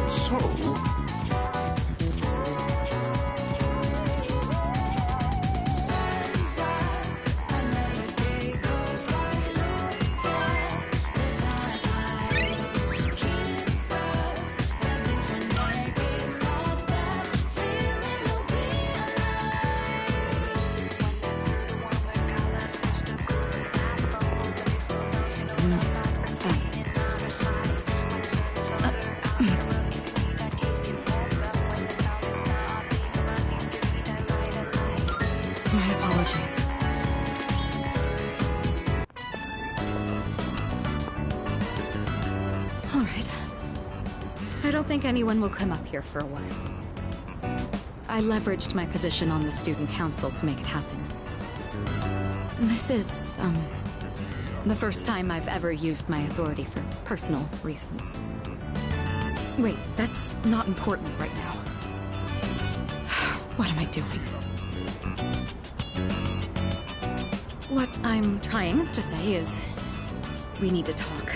So... My apologies. All right. I don't think anyone will come up here for a while. I leveraged my position on the student council to make it happen. This is, the first time I've ever used my authority for personal reasons. Wait, that's not important right now. What am I doing? What I'm trying to say is, we need to talk.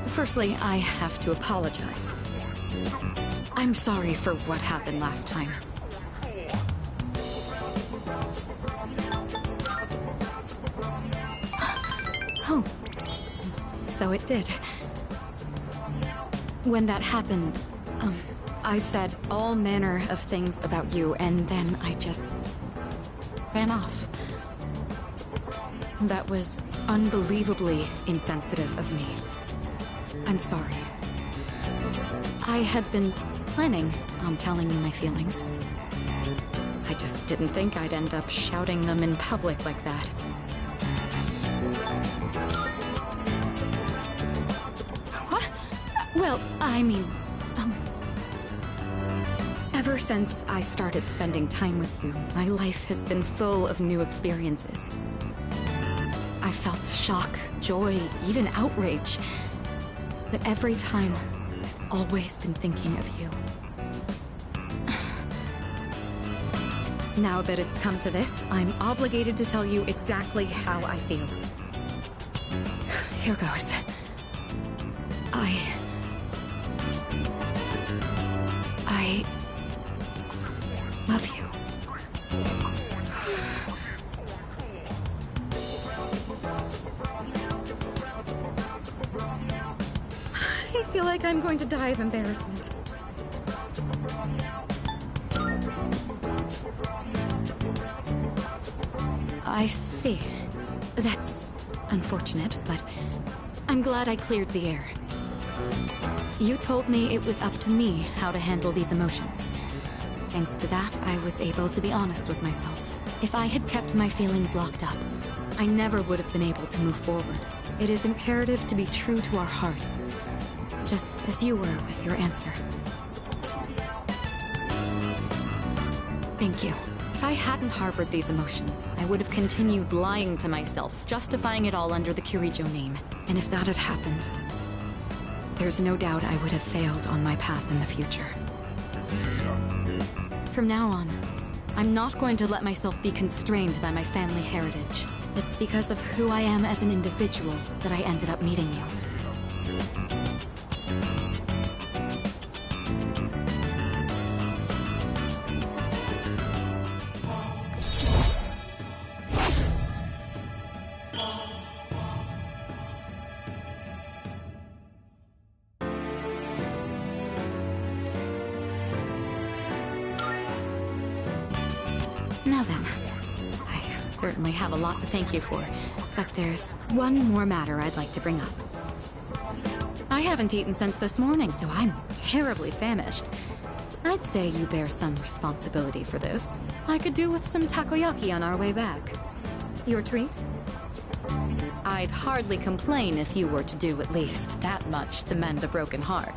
Firstly, I have to apologize. I'm sorry for what happened last time. Oh, so it did. When that happened, I said all manner of things about you, and then I just ran off. That was unbelievably insensitive of me. I'm sorry. I had been planning on telling you my feelings. I just didn't think I'd end up shouting them in public like that. What? Well, I mean, ever since I started spending time with you, my life has been full of new experiences. I felt shock, joy, even outrage. But every time, I've always been thinking of you. Now that it's come to this, I'm obligated to tell you exactly how I feel. Here goes. I love you. I feel like I'm going to die of embarrassment. I see. That's unfortunate, but I'm glad I cleared the air. You told me it was up to me how to handle these emotions. Thanks to that, I was able to be honest with myself. If I had kept my feelings locked up, I never would have been able to move forward. It is imperative to be true to our hearts, just as you were with your answer. Thank you. If I hadn't harbored these emotions, I would have continued lying to myself, justifying it all under the Kirijo name. And if that had happened, there's no doubt I would have failed on my path in the future. From now on, I'm not going to let myself be constrained by my family heritage. It's because of who I am as an individual that I ended up meeting you. Now then, I certainly have a lot to thank you for, but there's one more matter I'd like to bring up. I haven't eaten since this morning, so I'm terribly famished. I'd say you bear some responsibility for this. I could do with some takoyaki on our way back. Your treat? I'd hardly complain if you were to do at least that much to mend a broken heart.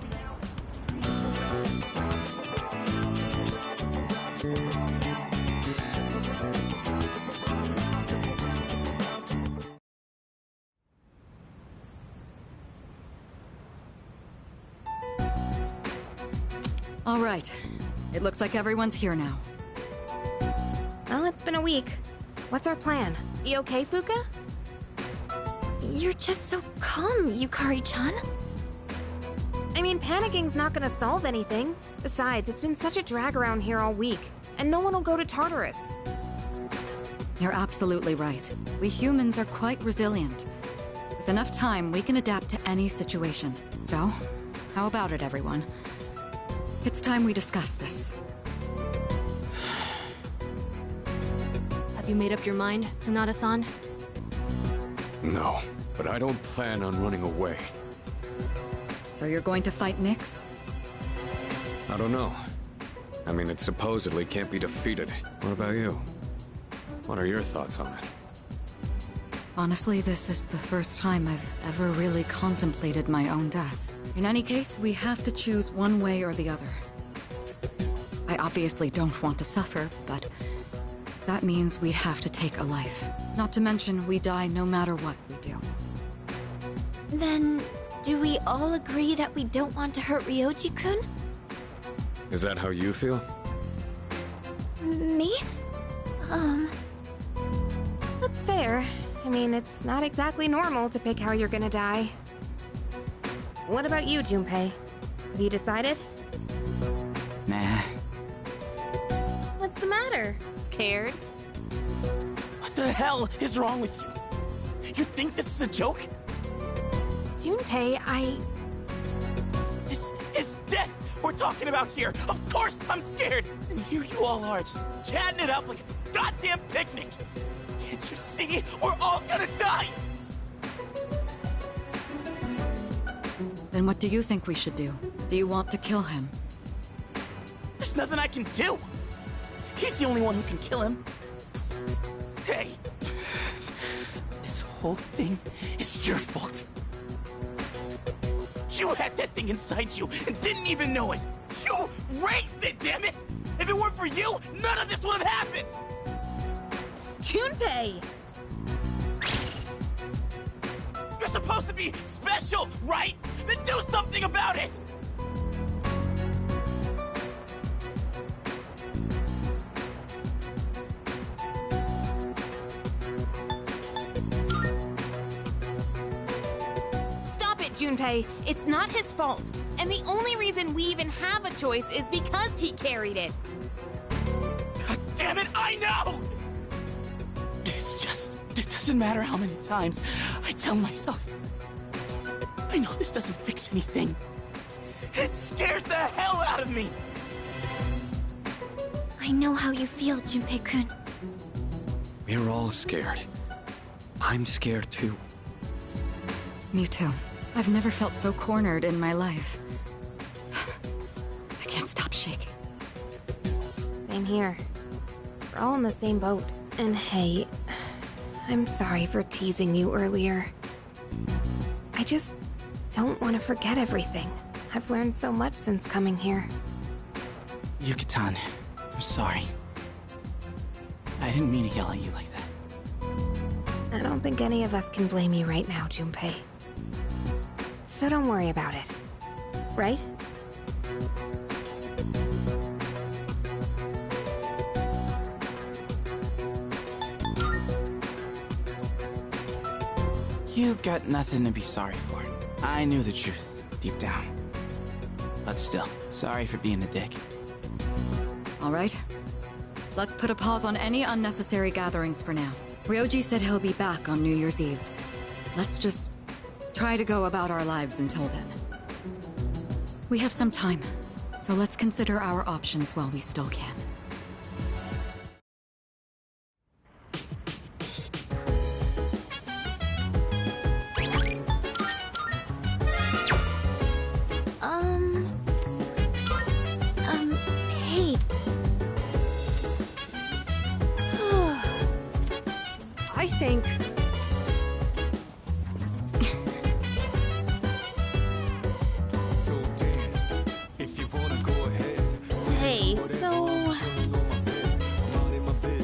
All right. It looks like everyone's here now. Well, it's been a week. What's our plan? You okay, Fuka? You're just so calm, Yukari-chan. I mean, panicking's not gonna solve anything. Besides, it's been such a drag around here all week, and no one will go to Tartarus. You're absolutely right. We humans are quite resilient. With enough time, we can adapt to any situation. So, how about it, everyone? It's time we discuss this. Have you made up your mind, Sonata-san? No, but I don't plan on running away. So you're going to fight Nyx? I don't know. I mean, it supposedly can't be defeated. What about you? What are your thoughts on it? Honestly, this is the first time I've ever really contemplated my own death. In any case, we have to choose one way or the other. I obviously don't want to suffer, but that means we'd have to take a life. Not to mention, we die no matter what we do. Then, do we all agree that we don't want to hurt Ryoji-kun? Is that how you feel? Me? That's fair. I mean, it's not exactly normal to pick how you're gonna die. What about you, Junpei? Have you decided? Nah. What's the matter? Scared? What the hell is wrong with you? You think this is a joke? Junpei, This is death we're talking about here. Of course I'm scared. And here you all are, just chatting it up like it's a goddamn picnic. Can't you see? We're all gonna die. Then what do you think we should do? Do you want to kill him? There's nothing I can do. He's the only one who can kill him. Hey, this whole thing is your fault. You had that thing inside you and didn't even know it. You raised it, damn it! If it weren't for you, none of this would have happened. Junpei! You're supposed to be special, right? Then do something about it! Stop it, Junpei. It's not his fault. And the only reason we even have a choice is because he carried it. God damn it, I know! It's just, it doesn't matter how many times I tell myself. I know this doesn't fix anything. It scares the hell out of me! I know how you feel, Junpei-kun. We're all scared. I'm scared too. Me too. I've never felt so cornered in my life. I can't stop shaking. Same here. We're all in the same boat. And hey, I'm sorry for teasing you earlier. I just don't want to forget everything. I've learned so much since coming here. Yucatan, I'm sorry. I didn't mean to yell at you like that. I don't think any of us can blame you right now, Junpei. So don't worry about it. Right? You got nothing to be sorry for. I knew the truth, deep down. But still, sorry for being a dick. All right. Let's put a pause on any unnecessary gatherings for now. Ryoji said he'll be back on New Year's Eve. Let's just try to go about our lives until then. We have some time, so let's consider our options while we still can. Hey. I think... So dance if you wanna go ahead. Hey, so...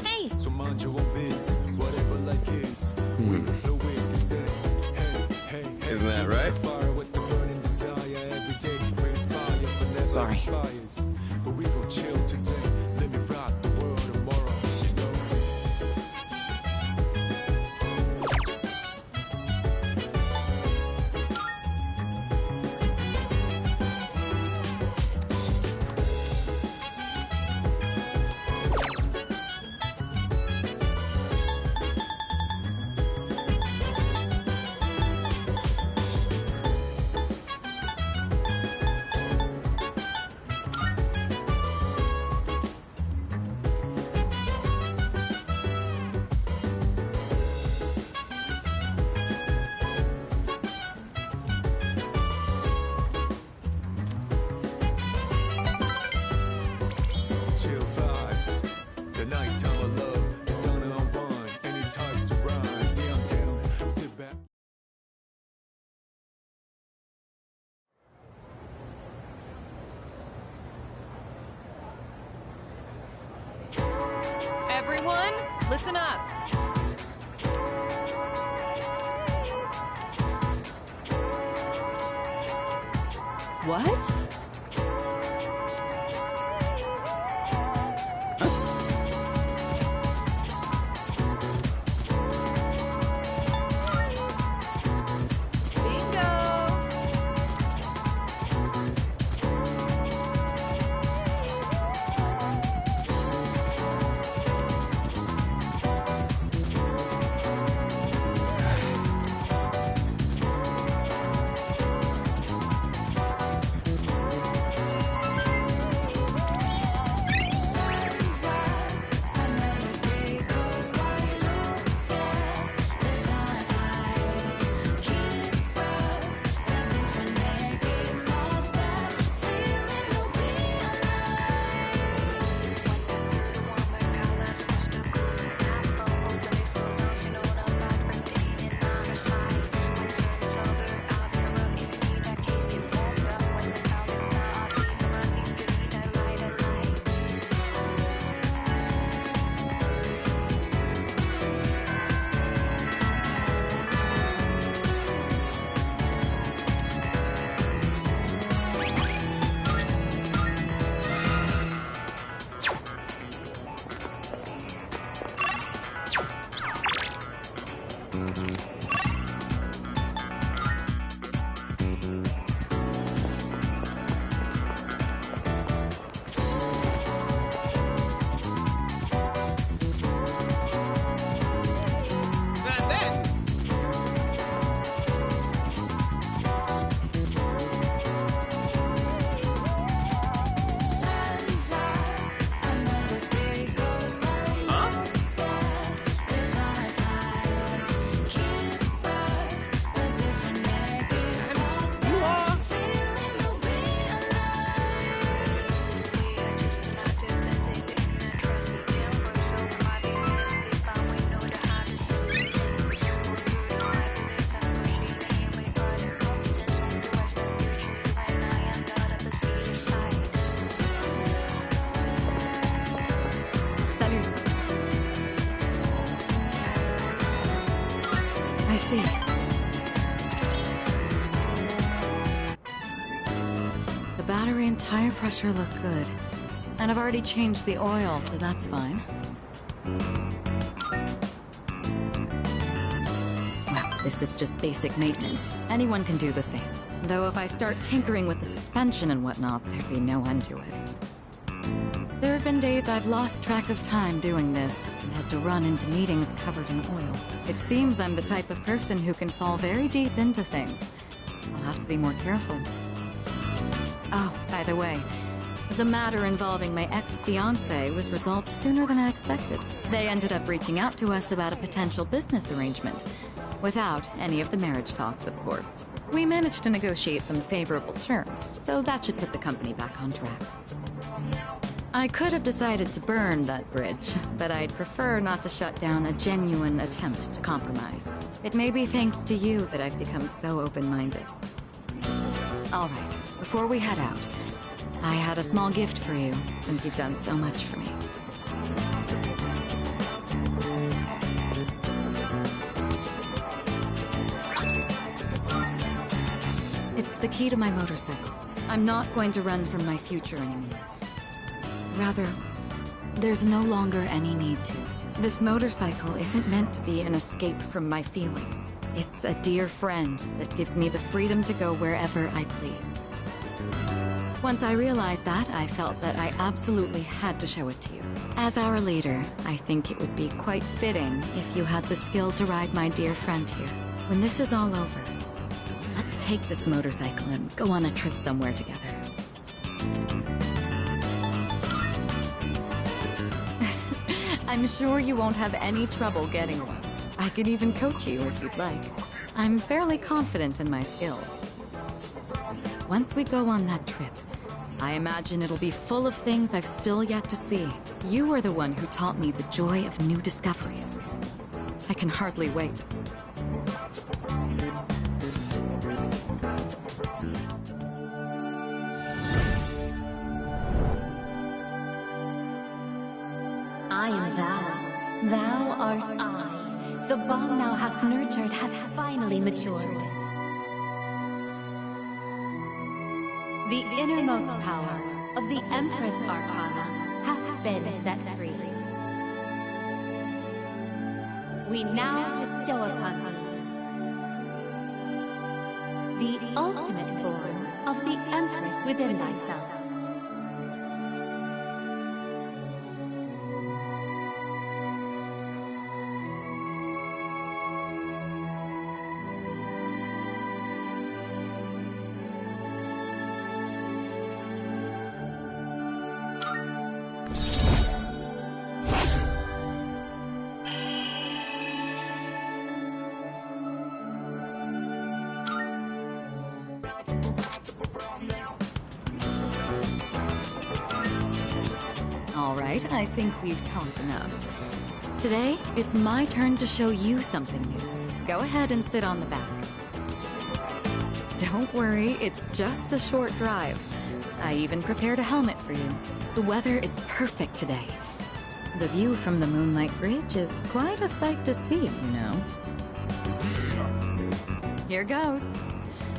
Hey! So mind your own biz, whatever life is. Flow with the set. Hey, hey, hey. Isn't that right? Fire with the burning desire every day. Raise fire, but never Sorry. expires. But we gon' chill today. Let me rock the world tomorrow. You know. Everyone, listen up. What? I see. The battery and tire pressure look good. And I've already changed the oil, so that's fine. Well, this is just basic maintenance. Anyone can do the same. Though if I start tinkering with the suspension and whatnot, there'd be no end to it. There have been days I've lost track of time doing this and had to run into meetings covered in oil. It seems I'm the type of person who can fall very deep into things. I'll have to be more careful. Oh, by the way, the matter involving my ex-fiancé was resolved sooner than I expected. They ended up reaching out to us about a potential business arrangement. Without any of the marriage talks, of course. We managed to negotiate some favorable terms, so that should put the company back on track. I could have decided to burn that bridge, but I'd prefer not to shut down a genuine attempt to compromise. It may be thanks to you that I've become so open-minded. All right, before we head out, I had a small gift for you, since you've done so much for me. It's the key to my motorcycle. I'm not going to run from my future anymore. Rather, there's no longer any need to. This motorcycle isn't meant to be an escape from my feelings. It's a dear friend that gives me the freedom to go wherever I please. Once I realized that, I felt that I absolutely had to show it to you. As our leader, I think it would be quite fitting if you had the skill to ride my dear friend here. When this is all over, let's take this motorcycle and go on a trip somewhere together. I'm sure you won't have any trouble getting one. I could even coach you if you'd like. I'm fairly confident in my skills. Once we go on that trip, I imagine it'll be full of things I've still yet to see. You are the one who taught me the joy of new discoveries. I can hardly wait. I am Val. Thou art I. The bond thou hast nurtured hath finally matured. The innermost power of the Empress Arcana hath been set free. We now bestow upon thee the ultimate form of the Empress within thyself. All right, I think we've talked enough. Today, it's my turn to show you something new. Go ahead and sit on the back. Don't worry, it's just a short drive. I even prepared a helmet for you. The weather is perfect today. The view from the Moonlight Bridge is quite a sight to see, you know. Here goes.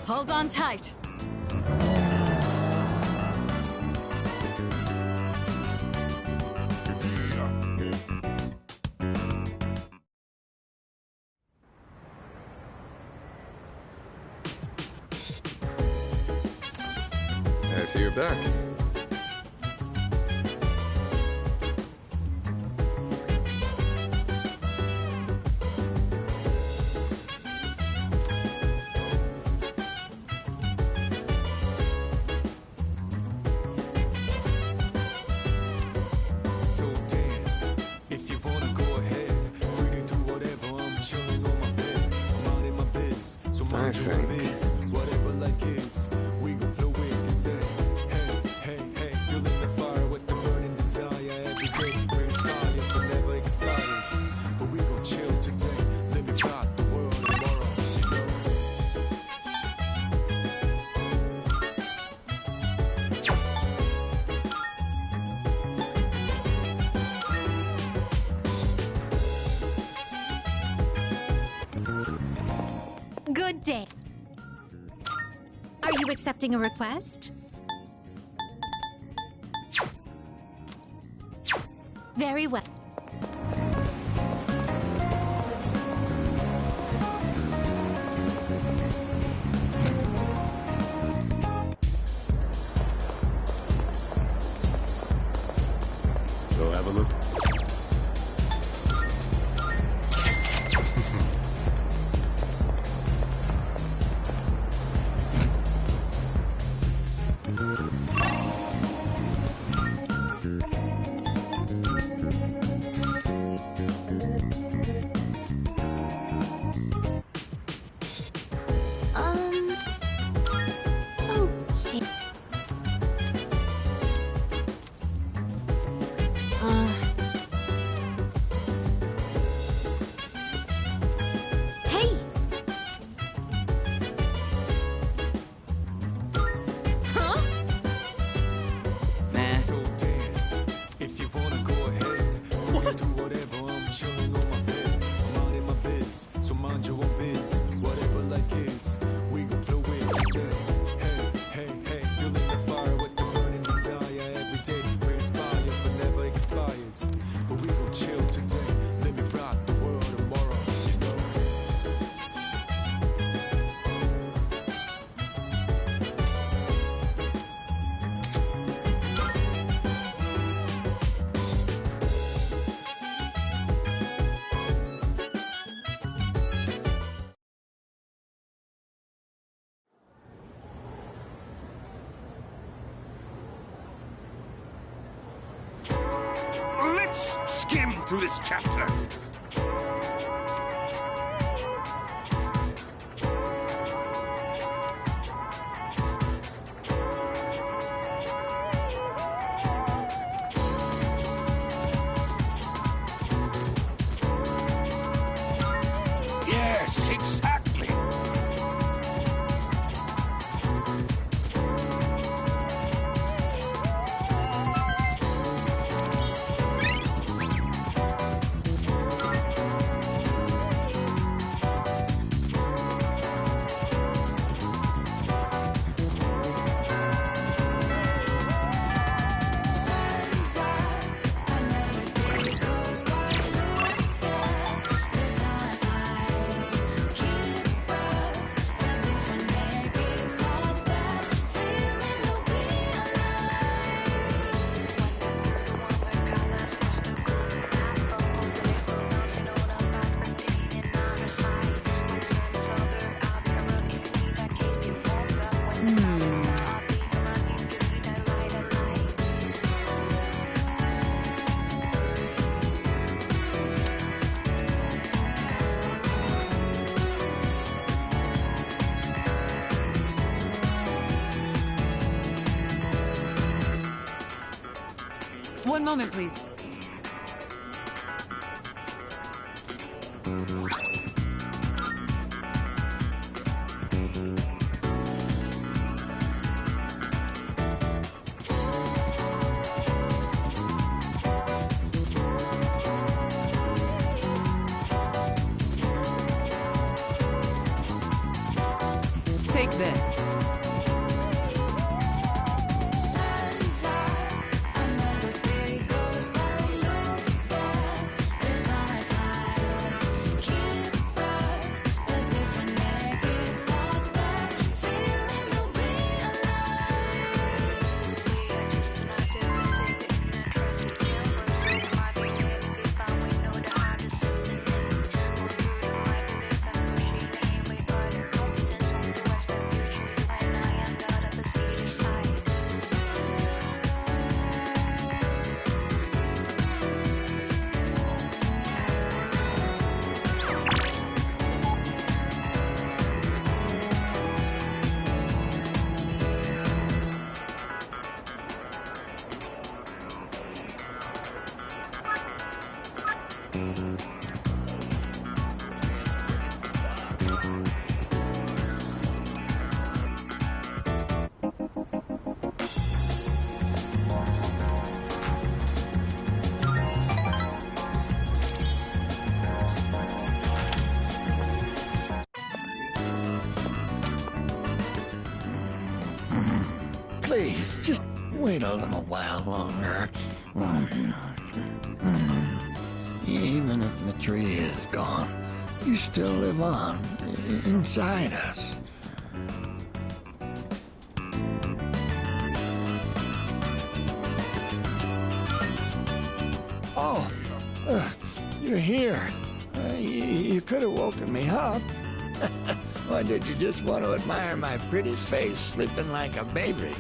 Hold on tight. I see you're back. So dance, if you wanna go ahead. Free to do whatever, I'm chilling on my bed. I'm out in my biz, so mind your own think. biz. Whatever like is, we gon' flow with the set. Hey, hey, hey, feeling the fire with the burning desire. Every day brings fire, but never expires. But we gon' chill today, let me rock the world tomorrow, you know. Good day. Are you accepting a request? Very well. Go have a look. Okay. Hey! Huh? Nah. So dance, if you wanna go ahead. Free to do whatever, I'm chilling on my bed. I'm out in my biz, so mind your own biz. Whatever like is, we gon' flow with the set. Hey, hey, hey, feeling the fire with the burning desire. Every day brings fire, but never expires. But we gon' chill today, let me rock the world tomorrow, you know. Let's skim through this chapter. Yes, exactly. One moment, please. Take this. Please, just wait a little while longer. Even if the tree is gone, you still live on inside us. Oh, you're here. You could have woken me up. Or did you just want to admire my pretty face sleeping like a baby?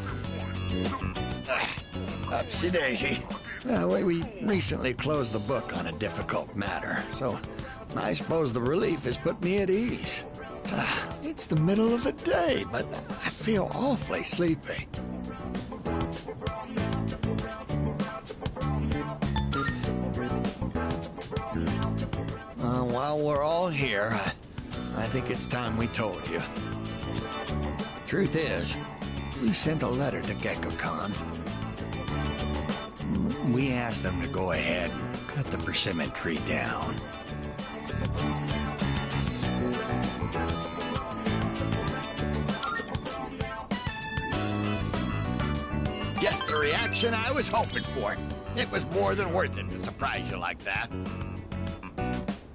Upsy daisy. Well, we recently closed the book on a difficult matter, so I suppose the relief has put me at ease. It's the middle of the day, but I feel awfully sleepy. While we're all here, I think it's time we told you. Truth is, we sent a letter to GeckoCon. We asked them to go ahead and cut the persimmon tree down. Just the reaction I was hoping for. It was more than worth it to surprise you like that.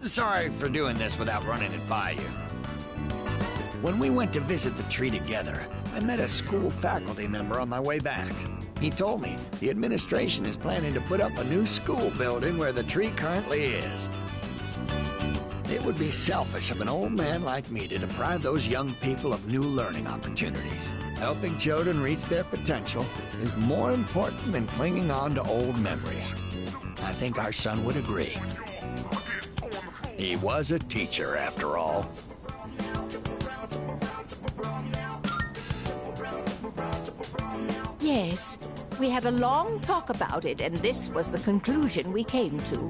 Sorry for doing this without running it by you. When we went to visit the tree together, I met a school faculty member on my way back. He told me the administration is planning to put up a new school building where the tree currently is. It would be selfish of an old man like me to deprive those young people of new learning opportunities. Helping children reach their potential is more important than clinging on to old memories. I think our son would agree. He was a teacher, after all. Yes, we had a long talk about it, and this was the conclusion we came to.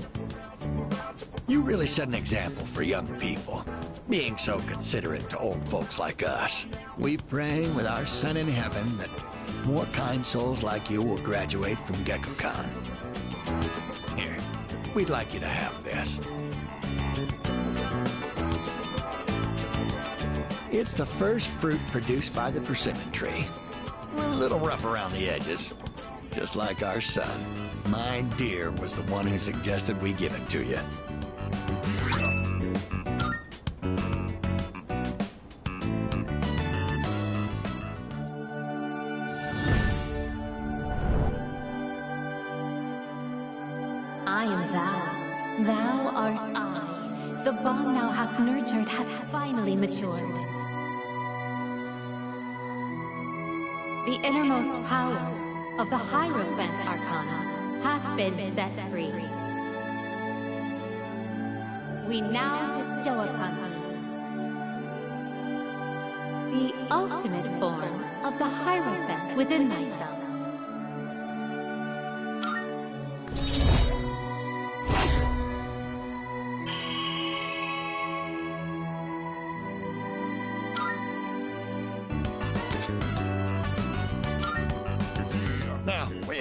You really set an example for young people, being so considerate to old folks like us. We pray with our son in heaven that more kind souls like you will graduate from GeckoCon. Here, we'd like you to have this. It's the first fruit produced by the persimmon tree. A little rough around the edges, just like our son. My dear was the one who suggested we give it to you. I am thou. Thou art I. The bond thou hast nurtured hath finally matured. The innermost power of the Hierophant Arcana hath been set free. We now bestow upon thee the ultimate form of the Hierophant within thyself.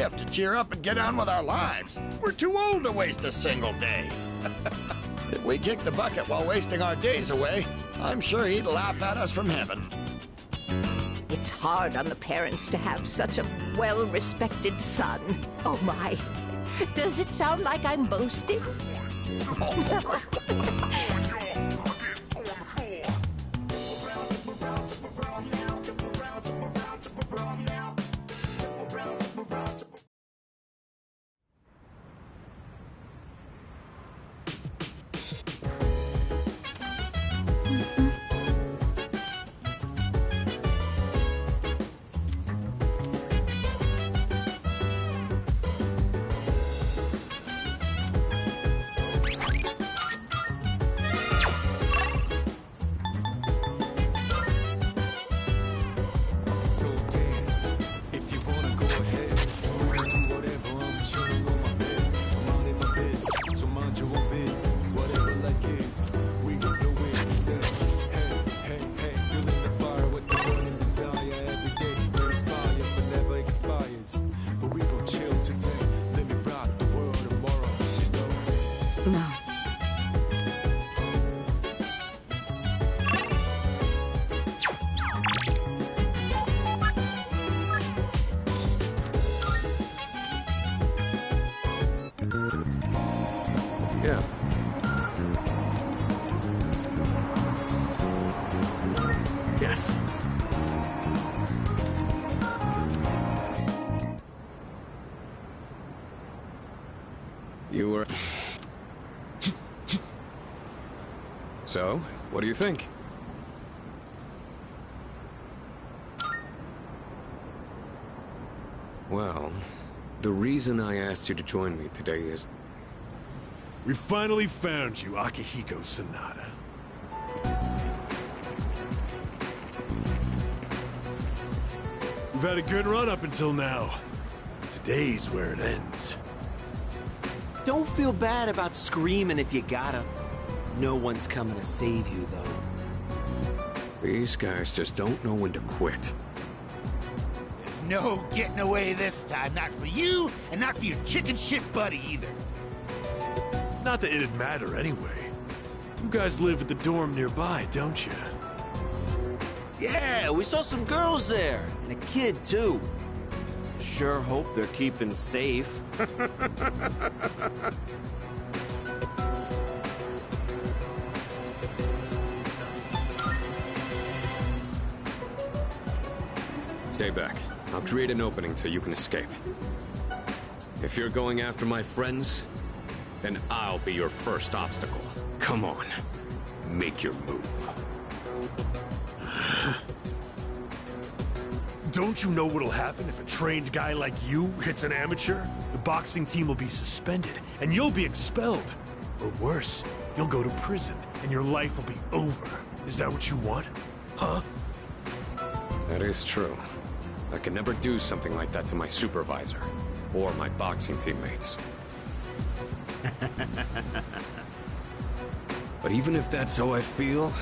have to cheer up and get on with our lives. We're too old to waste a single day. If we kick the bucket while wasting our days away, I'm sure he'd laugh at us from heaven. It's hard on the parents to have such a well-respected son. Oh my. Does it sound like I'm boasting? Yeah. Yes. You were... So, what do you think? Well, the reason I asked you to join me today is... We finally found you, Akihiko Sanada. We've had a good run up until now. Today's where it ends. Don't feel bad about screaming if you gotta. No one's coming to save you, though. These guys just don't know when to quit. There's no getting away this time. Not for you, and not for your chicken shit buddy either. Not that it'd matter anyway. You guys live at the dorm nearby, don't you? Yeah, we saw some girls there. And a kid, too. Sure hope they're keeping safe. Stay back. I'll create an opening so you can escape. If you're going after my friends, then I'll be your first obstacle. Come on. Make your move. Don't you know what'll happen if a trained guy like you hits an amateur? The boxing team will be suspended, and you'll be expelled. Or worse, you'll go to prison, and your life will be over. Is that what you want? Huh? That is true. I could never do something like that to my supervisor, or my boxing teammates. But even if that's how I feel,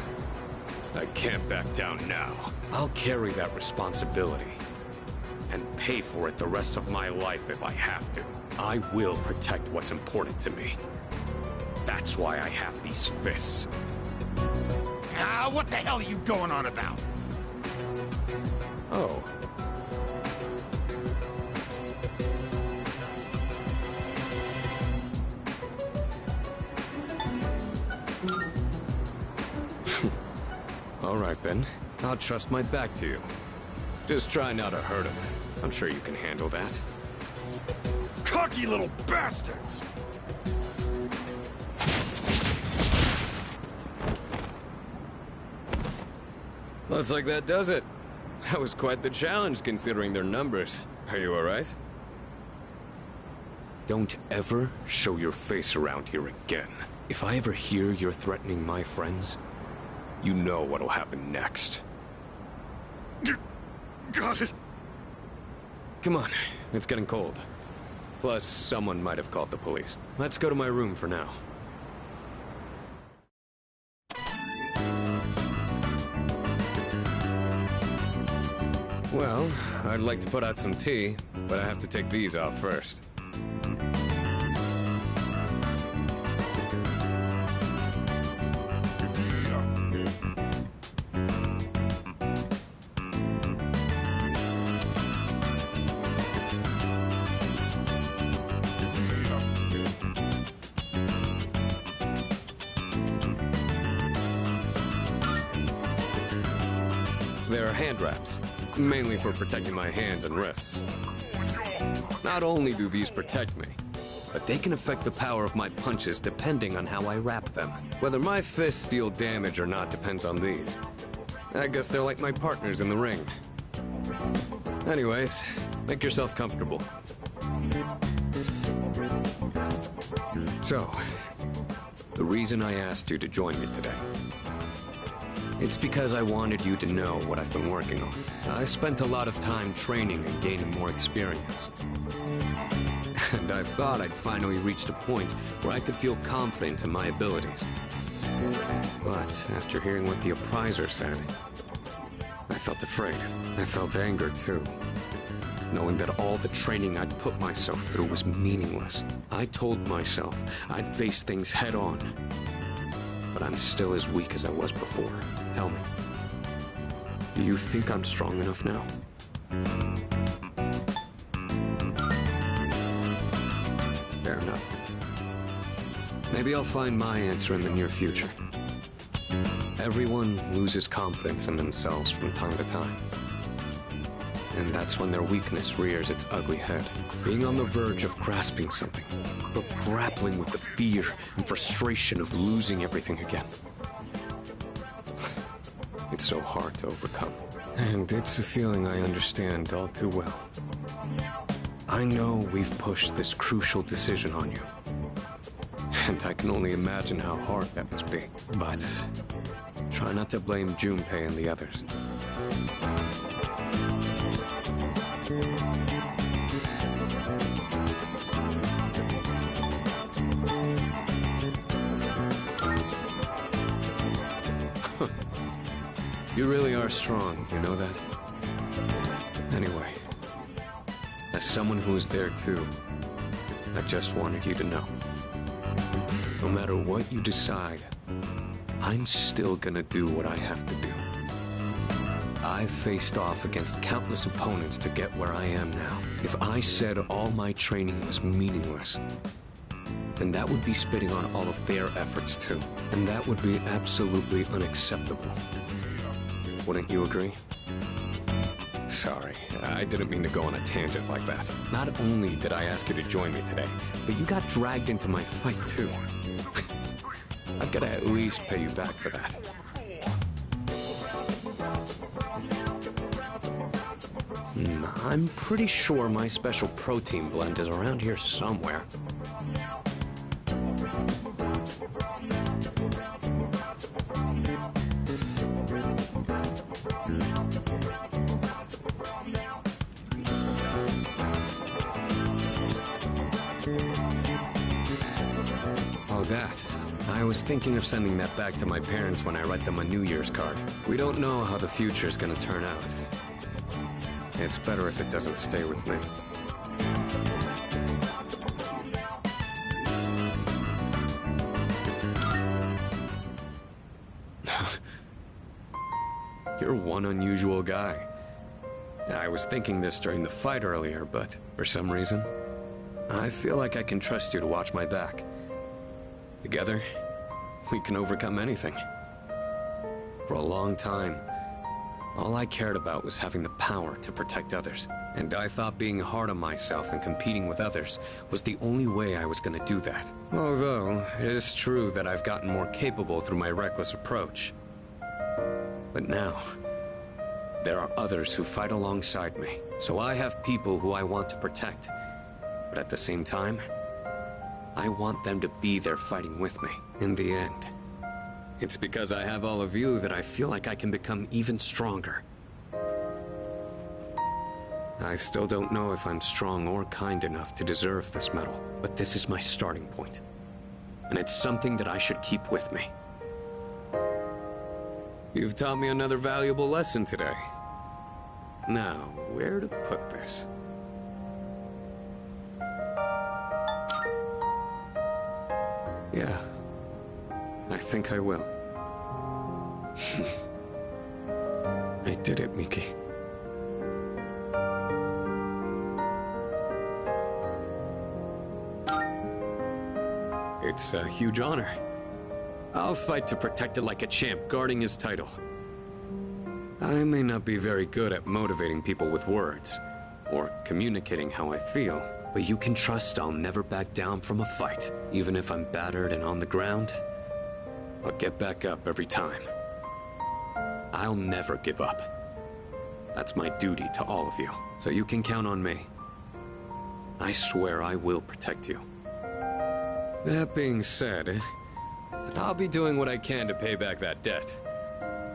I can't back down now. I'll carry that responsibility and pay for it the rest of my life if I have to. I will protect what's important to me. That's why I have these fists. Ah, what the hell are you going on about? Oh. All right, then. I'll trust my back to you. Just try not to hurt him. I'm sure you can handle that. Cocky little bastards! Looks like that does it. That was quite the challenge, considering their numbers. Are you all right? Don't ever show your face around here again. If I ever hear you're threatening my friends, you know what'll happen next. Got it. Come on, it's getting cold. Plus, someone might have called the police. Let's go to my room for now. Well, I'd like to put out some tea, but I have to take these off first. They're hand wraps, mainly for protecting my hands and wrists. Not only do these protect me, but they can affect the power of my punches depending on how I wrap them. Whether my fists deal damage or not depends on these. I guess they're like my partners in the ring. Anyways, make yourself comfortable. So, the reason I asked you to join me today. It's because I wanted you to know what I've been working on. I spent a lot of time training and gaining more experience. And I thought I'd finally reached a point where I could feel confident in my abilities. But after hearing what the appraiser said, I felt afraid. I felt anger too. Knowing that all the training I'd put myself through was meaningless. I told myself I'd face things head on. But I'm still as weak as I was before. Tell me, do you think I'm strong enough now? Fair enough. Maybe I'll find my answer in the near future. Everyone loses confidence in themselves from time to time. And that's when their weakness rears its ugly head. Being on the verge of grasping something, but grappling with the fear and frustration of losing everything again. It's so hard to overcome. And it's a feeling I understand all too well. I know we've pushed this crucial decision on you. And I can only imagine how hard that must be. But try not to blame Junpei and the others. You really are strong, you know that? Anyway, as someone who was there too, I just wanted you to know. No matter what you decide, I'm still gonna do what I have to do. I've faced off against countless opponents to get where I am now. If I said all my training was meaningless, then that would be spitting on all of their efforts too. And that would be absolutely unacceptable. Wouldn't you agree? Sorry, I didn't mean to go on a tangent like that. Not only did I ask you to join me today, but you got dragged into my fight too. I've got to at least pay you back for that. I'm pretty sure my special protein blend is around here somewhere. Oh, that. I was thinking of sending that back to my parents when I write them a New Year's card. We don't know how the future's gonna turn out. It's better if it doesn't stay with me. You're one unusual guy. I was thinking this during the fight earlier, but for some reason, I feel like I can trust you to watch my back. Together, we can overcome anything. For a long time, all I cared about was having the power to protect others. And I thought being hard on myself and competing with others was the only way I was gonna do that. Although, it is true that I've gotten more capable through my reckless approach. But now, there are others who fight alongside me. So I have people who I want to protect. But at the same time, I want them to be there fighting with me in the end. It's because I have all of you that I feel like I can become even stronger. I still don't know if I'm strong or kind enough to deserve this medal, but this is my starting point. And it's something that I should keep with me. You've taught me another valuable lesson today. Now, where to put this? Yeah, I think I will. I did it, Miki. It's a huge honor. I'll fight to protect it like a champ, guarding his title. I may not be very good at motivating people with words, or communicating how I feel, but you can trust I'll never back down from a fight. Even if I'm battered and on the ground, I'll get back up every time. I'll never give up. That's my duty to all of you, so you can count on me. I swear I will protect you. That being said, I'll be doing what I can to pay back that debt.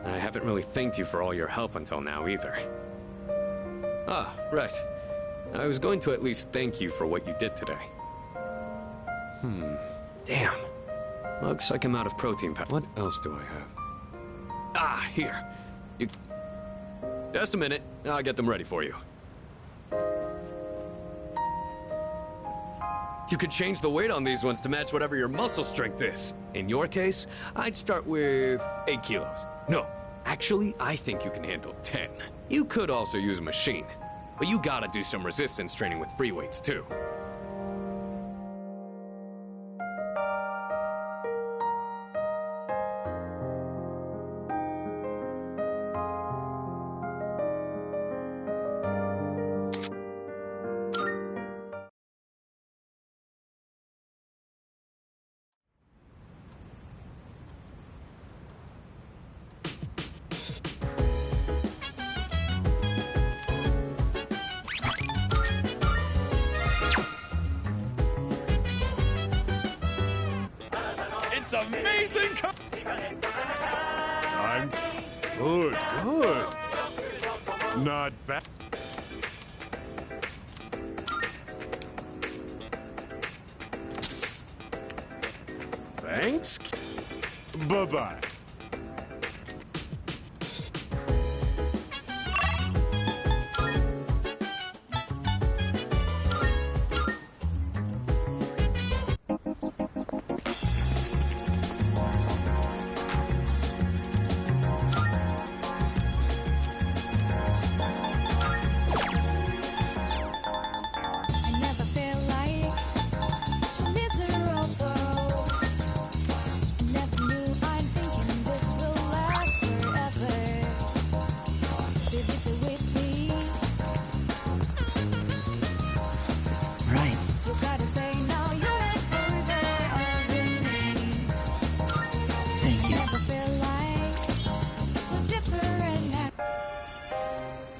I haven't really thanked you for all your help until now, either. Ah, right. I was going to at least thank you for what you did today. Damn. Looks like I'm out of protein powder. What else do I have? Ah, here. You... Just a minute. I'll get them ready for you. You could change the weight on these ones to match whatever your muscle strength is. In your case, I'd start with 8 kilos. No, actually, I think you can handle 10. You could also use a machine, but you gotta do some resistance training with free weights too. It's amazing! I'm good, good. Not bad. Thanks. Bye-bye.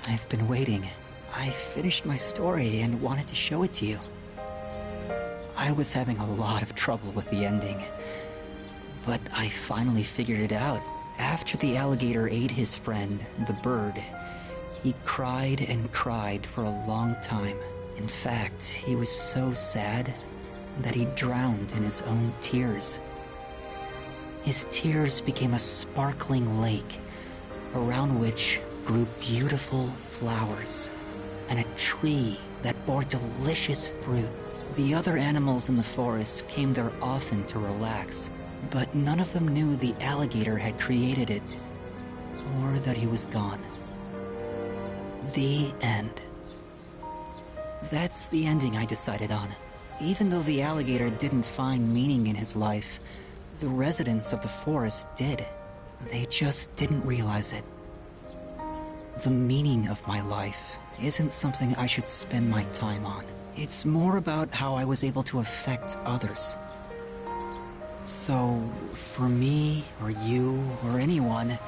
I've been waiting. I finished my story and wanted to show it to you. I was having a lot of trouble with the ending, but I finally figured it out. After the alligator ate his friend, the bird, he cried and cried for a long time. In fact, he was so sad that he drowned in his own tears. His tears became a sparkling lake, around which grew beautiful flowers, and a tree that bore delicious fruit. The other animals in the forest came there often to relax, but none of them knew the alligator had created it, or that he was gone. The end. That's the ending I decided on. Even though the alligator didn't find meaning in his life, the residents of the forest did. They just didn't realize it. The meaning of my life isn't something I should spend my time on. It's more about how I was able to affect others. So, for me, or you, or anyone,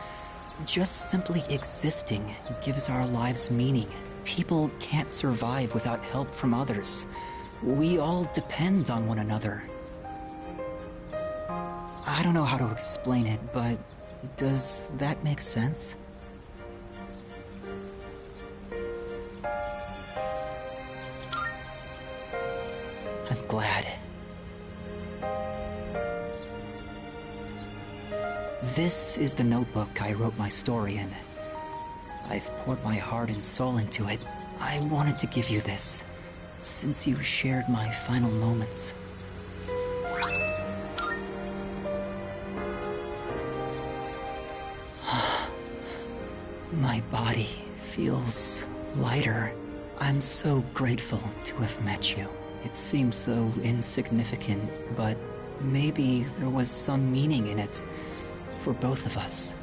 just simply existing gives our lives meaning. People can't survive without help from others. We all depend on one another. I don't know how to explain it, but does that make sense? I'm glad. This is the notebook I wrote my story in. I've poured my heart and soul into it. I wanted to give you this, since you shared my final moments. My body feels lighter. I'm so grateful to have met you. It seems so insignificant, but maybe there was some meaning in it for both of us.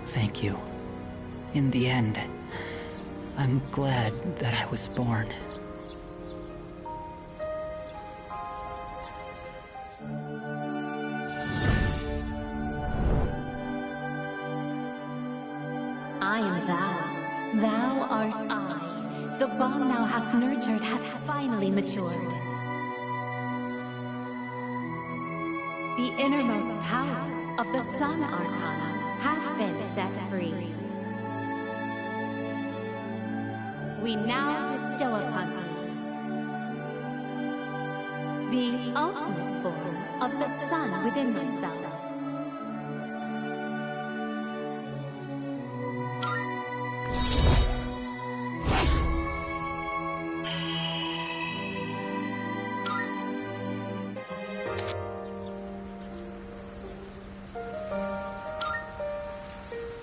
Thank you. In the end, I'm glad that I was born. I am thou. Thou art I. The bond thou hast nurtured hath finally matured. The innermost power of the Sun Arcana hath been set free. We now bestow upon thee the ultimate form of the sun within thyself.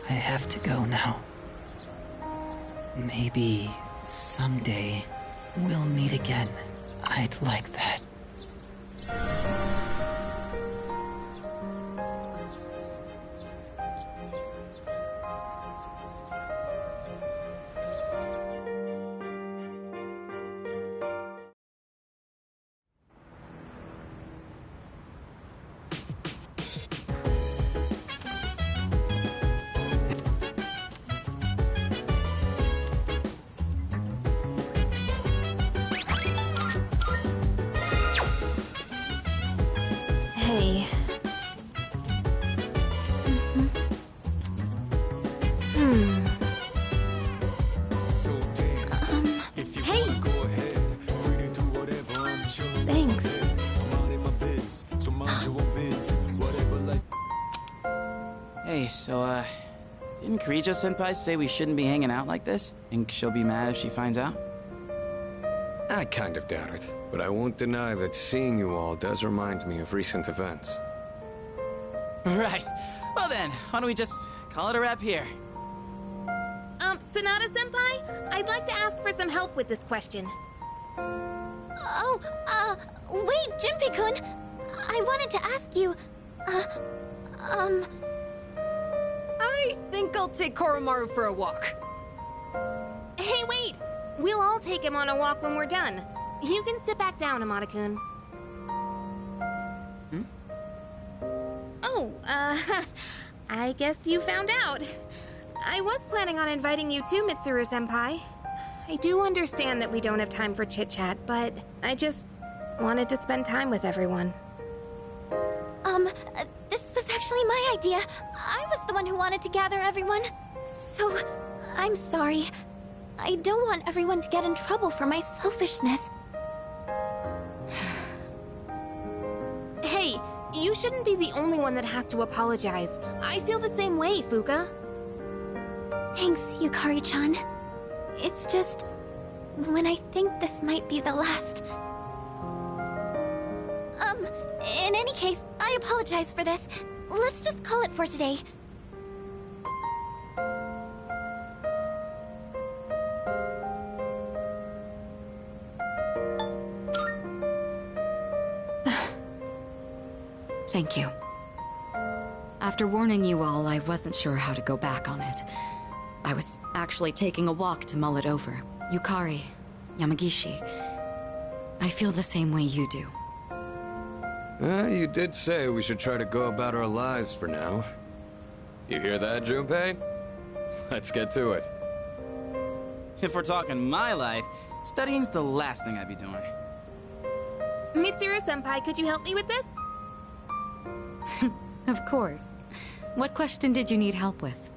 I have to go now. Maybe someday we'll meet again. I'd like that. Hey. So dance. If you hey. wanna go ahead, free to do whatever. I'm chilling. Thanks. I'm minding my biz, so mind your own biz. Whatever, like. Hey, so, didn't Kirijo-senpai say we shouldn't be hanging out like this? Think she'll be mad if she finds out? I kind of doubt it, but I won't deny that seeing you all does remind me of recent events. Right. Well then, why don't we just call it a wrap here? Sonata-senpai? I'd like to ask for some help with this question. Oh, wait, Junpei-kun. I wanted to ask you, I think I'll take Koromaru for a walk. Hey, wait! We'll all take him on a walk when we're done. You can sit back down, Amada-kun. Oh, I guess you found out. I was planning on inviting you too, Mitsuru-senpai. I do understand that we don't have time for chit-chat, but I just wanted to spend time with everyone. This was actually my idea. I was the one who wanted to gather everyone. So, I'm sorry. I don't want everyone to get in trouble for my selfishness. Hey, you shouldn't be the only one that has to apologize. I feel the same way, Fuka. Thanks, Yukari-chan. It's just... when I think this might be the last... in any case, I apologize for this. Let's just call it for today. Thank you. After warning you all, I wasn't sure how to go back on it. I was actually taking a walk to mull it over. Yukari, Yamagishi, I feel the same way you do. You did say we should try to go about our lives for now. You hear that, Junpei? Let's get to it. If we're talking my life, studying's the last thing I'd be doing. Mitsuru-senpai, could you help me with this? Of course. What question did you need help with?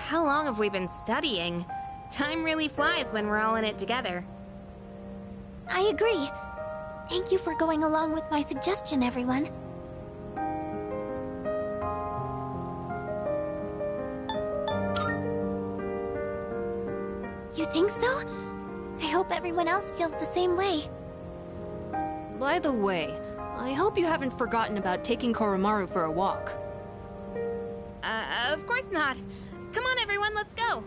How long have we been studying? Time really flies when we're all in it together. I agree. Thank you for going along with my suggestion, everyone. You think so? I hope everyone else feels the same way. By the way, I hope you haven't forgotten about taking Koromaru for a walk. Of course not. Come on, everyone, let's go.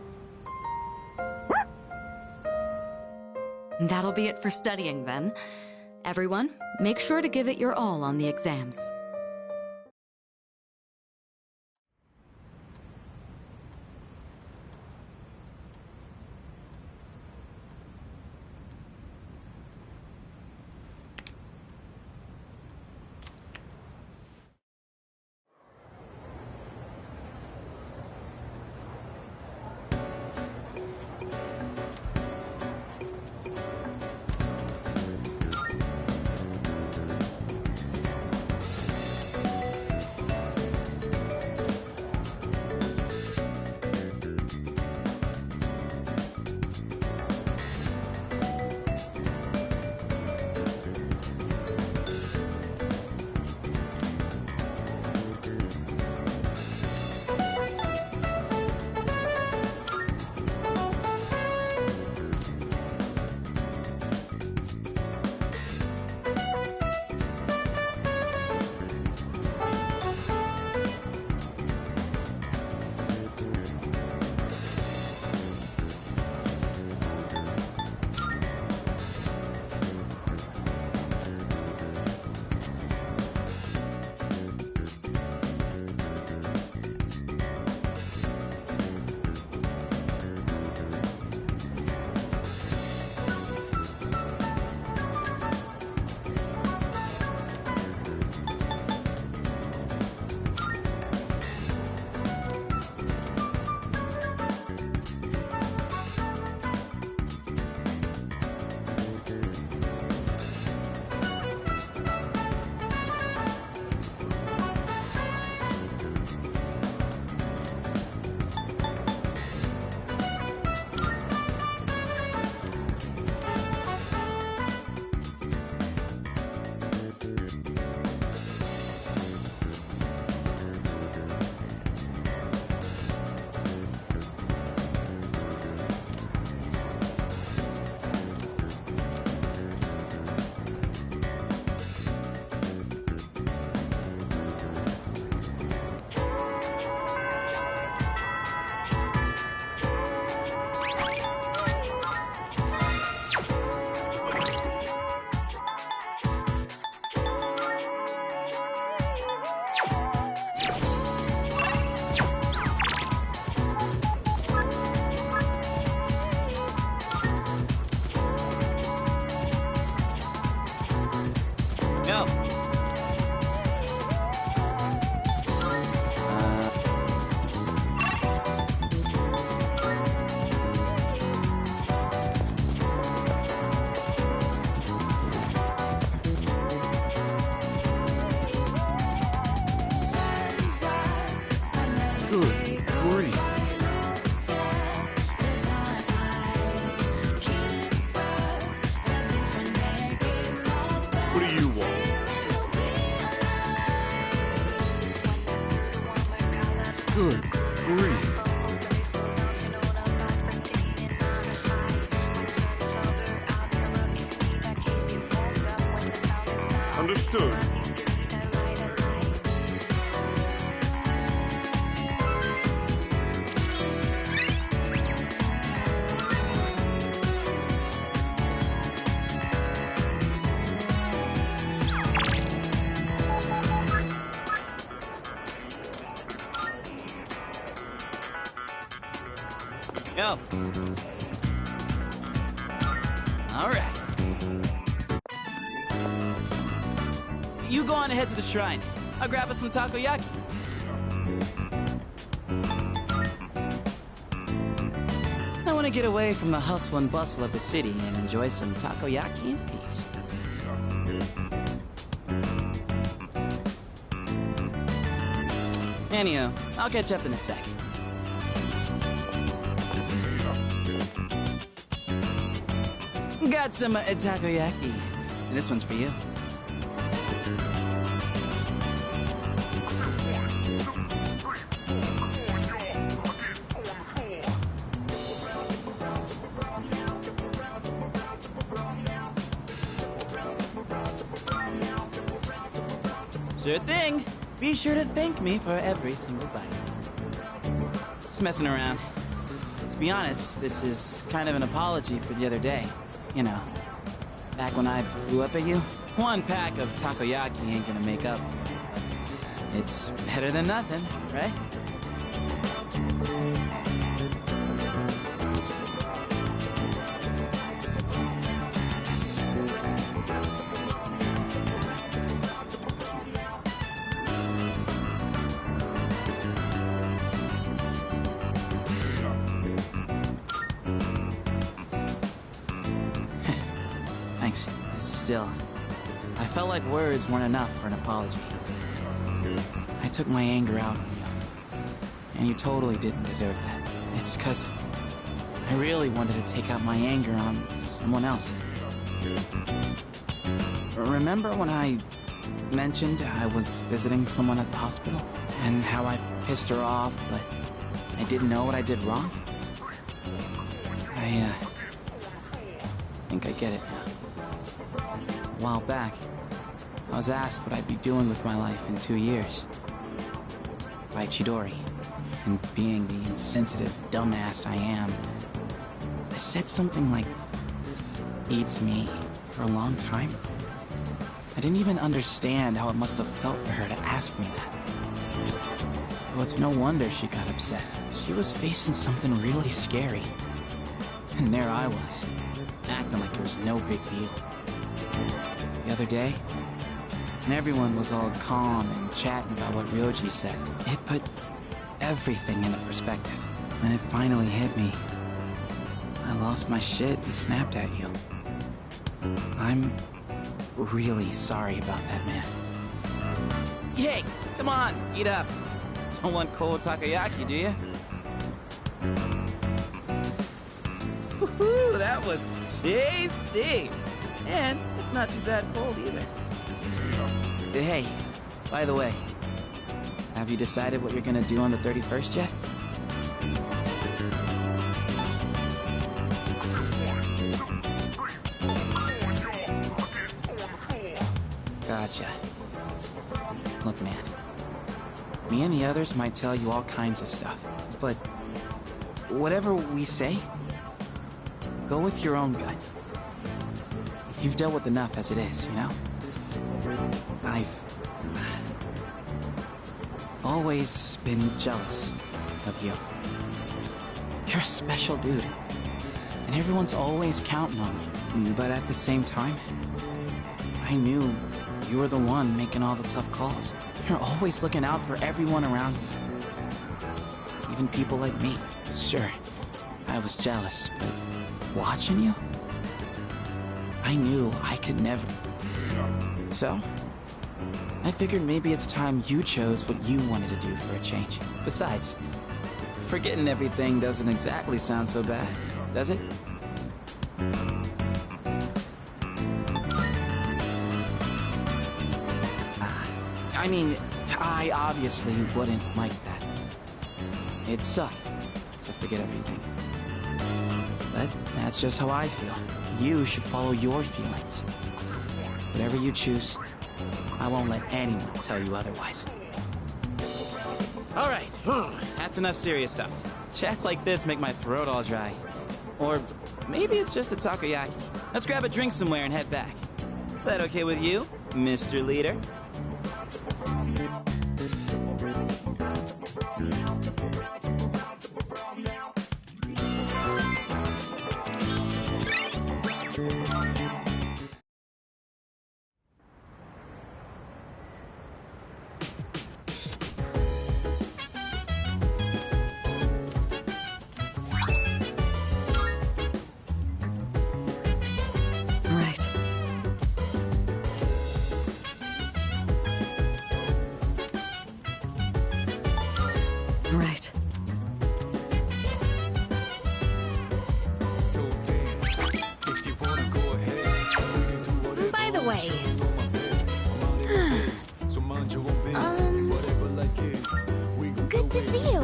That'll be it for studying then. Everyone, make sure to give it your all on the exams. Good grief. Understood. Yo. All right. You go on ahead to the shrine. I'll grab us some takoyaki. I want to get away from the hustle and bustle of the city and enjoy some takoyaki in peace. Anyhow, I'll catch up in a sec. Got some takoyaki. And this one's for you. Sure thing. Be sure to thank me for every single bite. Just messing around. To be honest, this is kind of an apology for the other day. You know, back when I blew up at you. One pack of takoyaki ain't gonna make up. But it's better than nothing, right? Thanks. Still, I felt like words weren't enough for an apology. I took my anger out on you, and you totally didn't deserve that. It's 'cause I really wanted to take out my anger on someone else. Remember when I mentioned I was visiting someone at the hospital? And how I pissed her off, but I didn't know what I did wrong? I think I get it now. A while back, I was asked what I'd be doing with my life in 2 years. By Chidori. And being the insensitive dumbass I am, I said something like, "Beats me," for a long time. I didn't even understand how it must have felt for her to ask me that. So it's no wonder she got upset. She was facing something really scary. And there I was, acting like it was no big deal. The other day, and everyone was all calm and chatting about what Ryoji said. It put everything into perspective. And it finally hit me. I lost my shit and snapped at you. I'm really sorry about that, man. Hey, come on, eat up. Don't want cold takoyaki, do you? Woohoo, that was tasty! And it's not too bad cold either. Hey, by the way, have you decided what you're gonna do on the 31st yet? Gotcha. Look, man. Me and the others might tell you all kinds of stuff, but whatever we say, go with your own gut. You've dealt with enough as it is, you know? I've always been jealous of you. You're a special dude, and everyone's always counting on you. But at the same time, I knew you were the one making all the tough calls. You're always looking out for everyone around you. Even people like me. Sure, I was jealous, but watching you, I knew I could never. So, I figured maybe it's time you chose what you wanted to do for a change. Besides, forgetting everything doesn't exactly sound so bad, does it? I mean, I obviously wouldn't like that. It'd suck to forget everything. But that's just how I feel. You should follow your feelings. Whatever you choose, I won't let anyone tell you otherwise. All right, that's enough serious stuff. Chats like this make my throat all dry. Or maybe it's just a takoyaki. Let's grab a drink somewhere and head back. That okay with you, Mr. Leader? the way. Good to see you.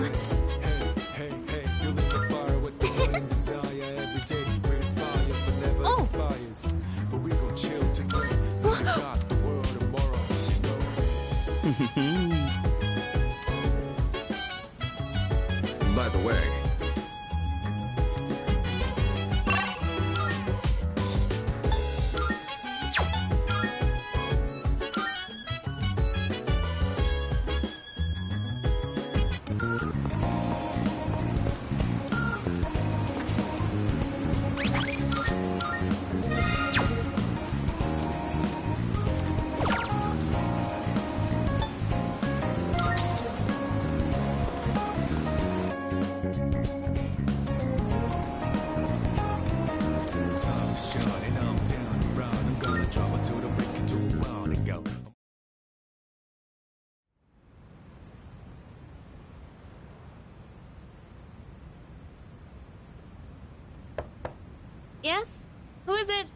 By the way, Yes? Who is it?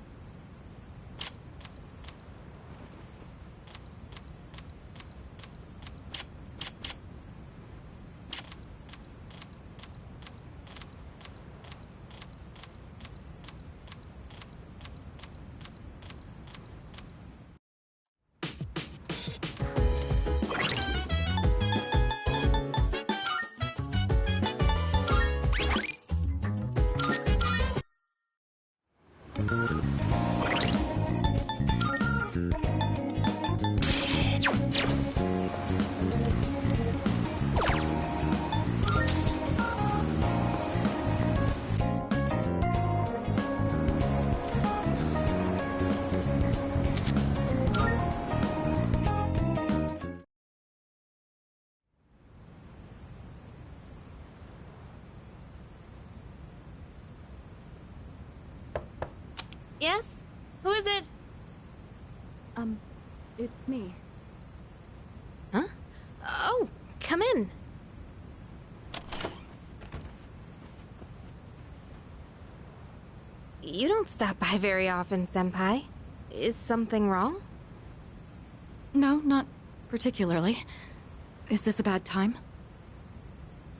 Yes? Who is it? It's me. Huh? Oh, come in. You don't stop by very often, Senpai. Is something wrong? No, not particularly. Is this a bad time?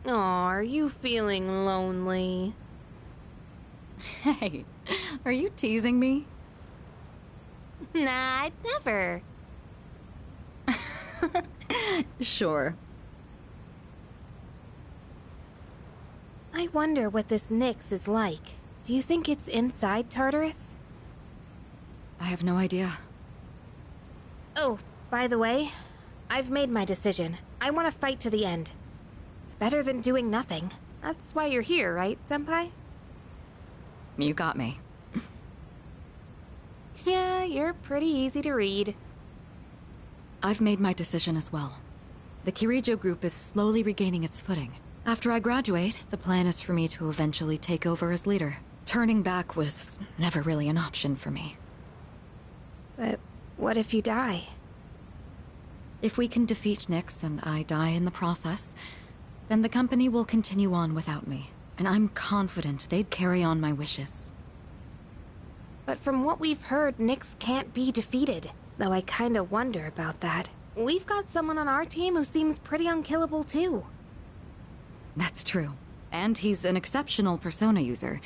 Aw, are you feeling lonely? Hey, are you teasing me? Nah, I'd never. Sure. I wonder what this Nyx is like. Do you think it's inside Tartarus? I have no idea. Oh, by the way, I've made my decision. I want to fight to the end. It's better than doing nothing. That's why you're here, right, Senpai? You got me. Yeah, you're pretty easy to read. I've made my decision as well. The Kirijo group is slowly regaining its footing. After I graduate, the plan is for me to eventually take over as leader. Turning back was never really an option for me. But what if you die? If we can defeat Nyx and I die in the process, then the company will continue on without me. And I'm confident they'd carry on my wishes. But from what we've heard, Nyx can't be defeated. Though I kinda wonder about that. We've got someone on our team who seems pretty unkillable too. That's true. And he's an exceptional persona user,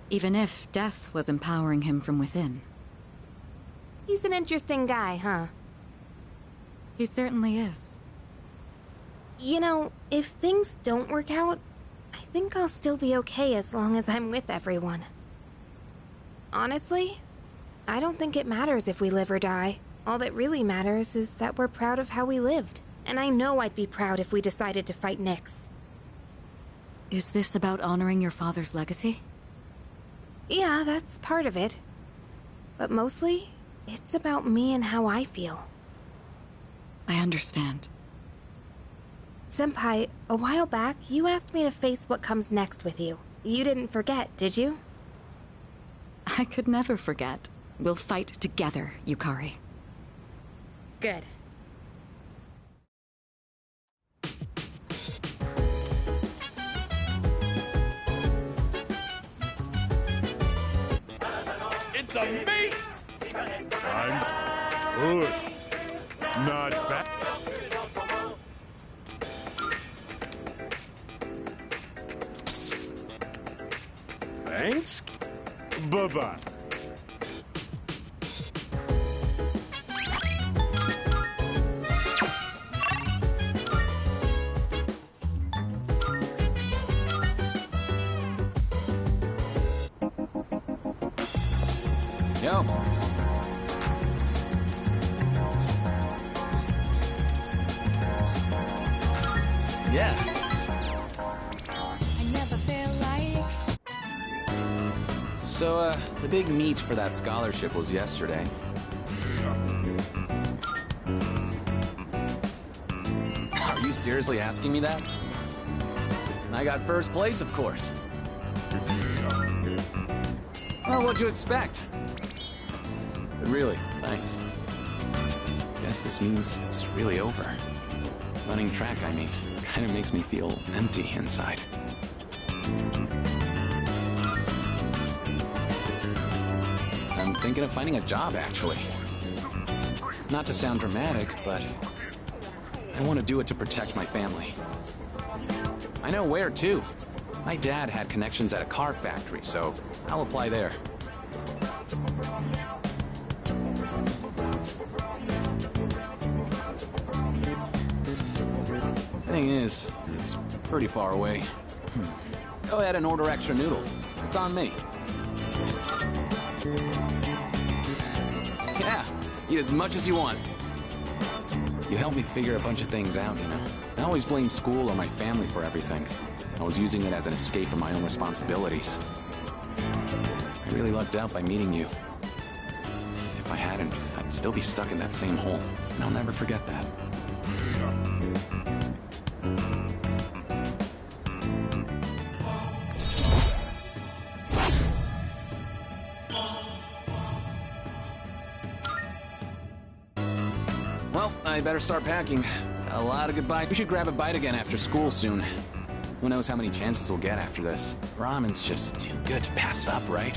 even if death was empowering him from within. He's an interesting guy, huh? He certainly is. You know, if things don't work out, I think I'll still be okay as long as I'm with everyone. Honestly, I don't think it matters if we live or die. All that really matters is that we're proud of how we lived. And I know I'd be proud if we decided to fight Nyx. Is this about honoring your father's legacy? Yeah, that's part of it. But mostly, it's about me and how I feel. I understand. Senpai, a while back, you asked me to face what comes next with you. You didn't forget, did you? I could never forget. We'll fight together, Yukari. Good. It's amazing! Time Good. Not bad. Thanks. Bye-bye. Yo. Yeah. So, the big meet for that scholarship was yesterday. Are you seriously asking me that? I got first place, of course. Well, what'd you expect? But really, thanks. Guess this means it's really over. Running track, I mean, kind of makes me feel empty inside. I'm thinking of finding a job, actually. Not to sound dramatic, but I want to do it to protect my family. I know where, too. My dad had connections at a car factory, so I'll apply there. Thing is, it's pretty far away. Go ahead and order extra noodles. It's on me. Yeah, eat as much as you want. You helped me figure a bunch of things out, you know. I always blame school or my family for everything. I was using it as an escape from my own responsibilities. I really lucked out by meeting you. If I hadn't, I'd still be stuck in that same hole, and I'll never forget that. Well, I better start packing. Got a lot of goodbye. We should grab a bite again after school soon. Who knows how many chances we'll get after this. Ramen's just too good to pass up, right?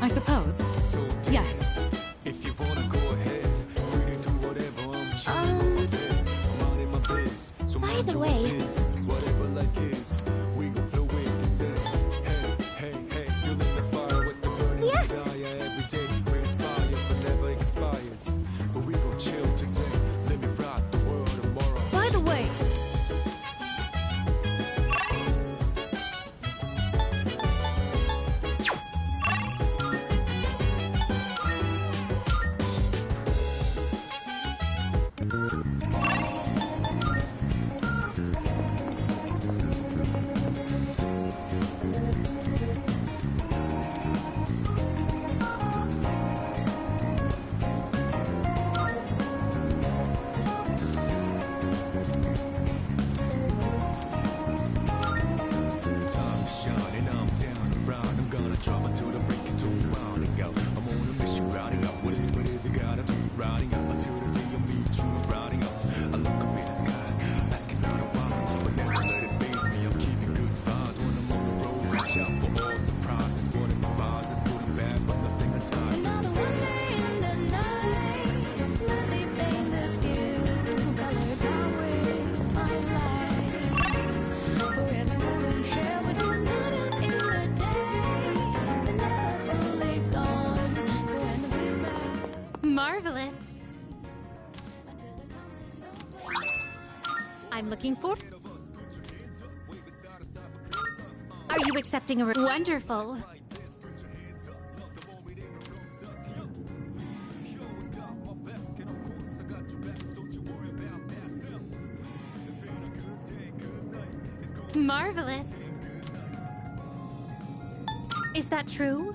I suppose. Yes. If you wanna go ahead, free to do whatever. I'm chilling on my bed. Minding my biz. So by mind the your way- own biz. Whatever like is, we gon' flow with the set. Hey, hey, hey, feeling the fire with the burning Yes. desire every day. We inspire, but never expires. But we gon' chill today. Let me rock the world tomorrow. By the way, Time to shine and I'm down and round. I'm gonna drive until the break into round and go. I'm on a mission, riding up. Whatever it is I gotta do, riding up until the day I meet you. I'm riding up. I look up in the skies, asking out a while, but never let it faze me. I'm keeping good vibes when I'm on the road. Watch out for all surprises. Whatever vibes is good and bad, but nothing entices. Marvelous. I'm looking for. Are you accepting a wonderful? Marvelous. Is that true?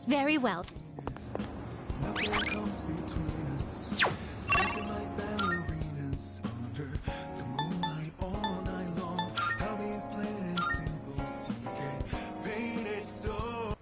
Very well. Nothing comes between us. Dancing like ballerinas under the moonlight all night long. How these planet single seas get painted so.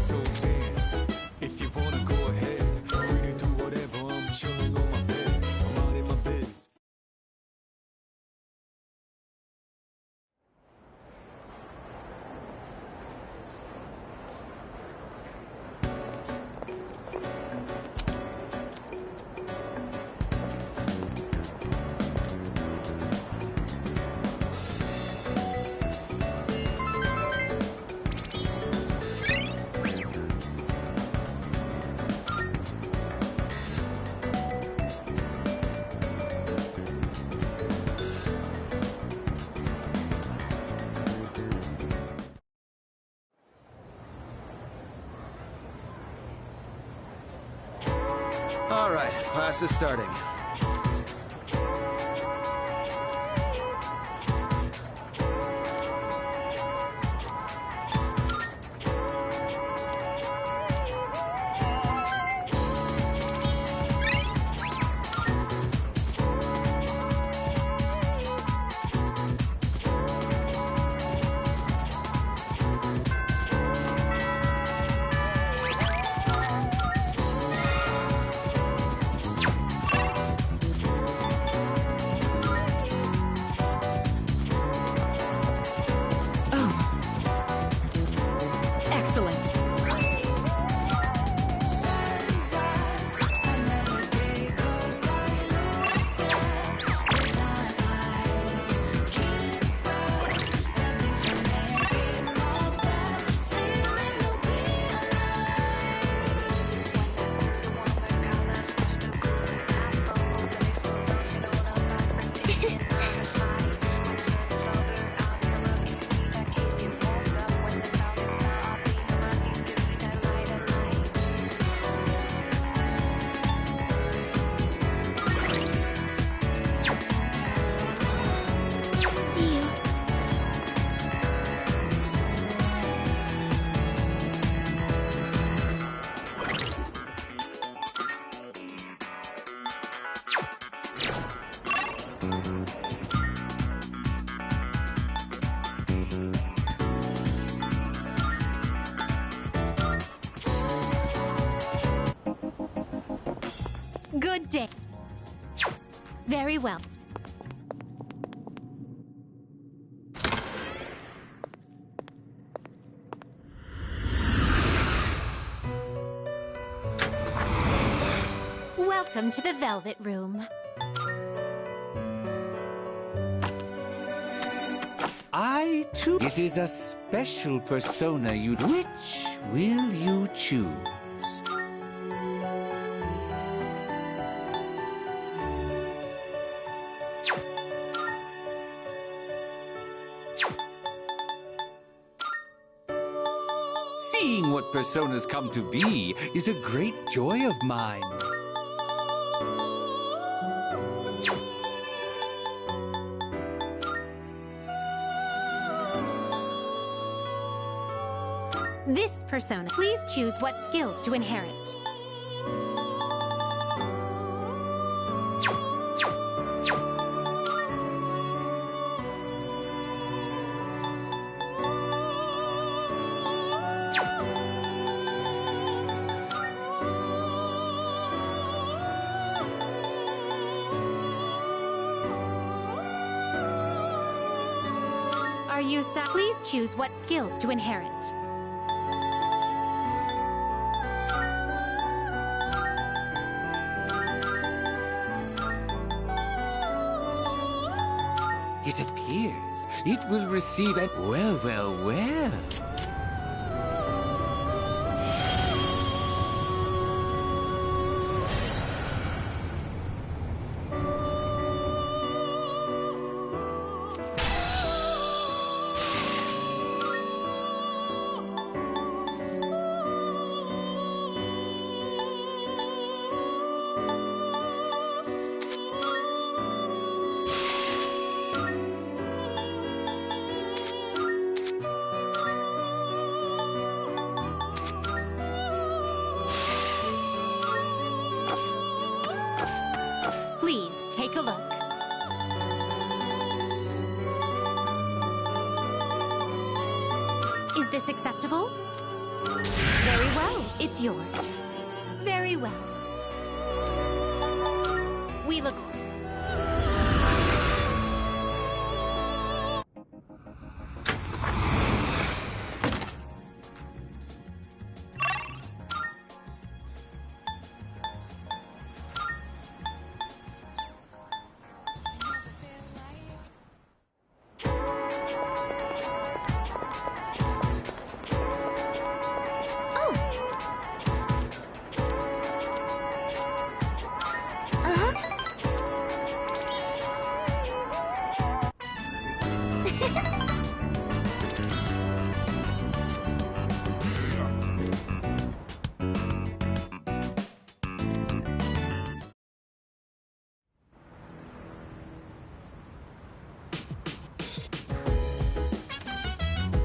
So dance, if you wanna go ahead. Free to do whatever, I'm chilling on my bed. I'm out in my biz. All right, class is starting. Excellent. See you. Good day. Very well. Welcome to the Velvet Room. I too. It is a special persona you. Which will you choose? Seeing what personas come to be is a great joy of mine. This persona. Please choose what skills to inherit. Are you Please choose what skills to inherit. It appears it will receive a... Well, well, well. this acceptable? Very well, it's yours. Very well. We look...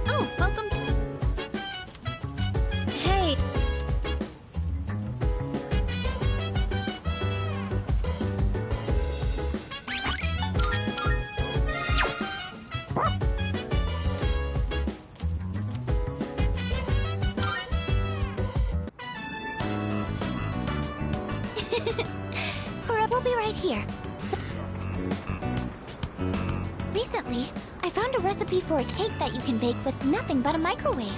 Oh, welcome. Hey. We'll be right here. Recently, I found a recipe for a cake that you can bake with nothing but a microwave.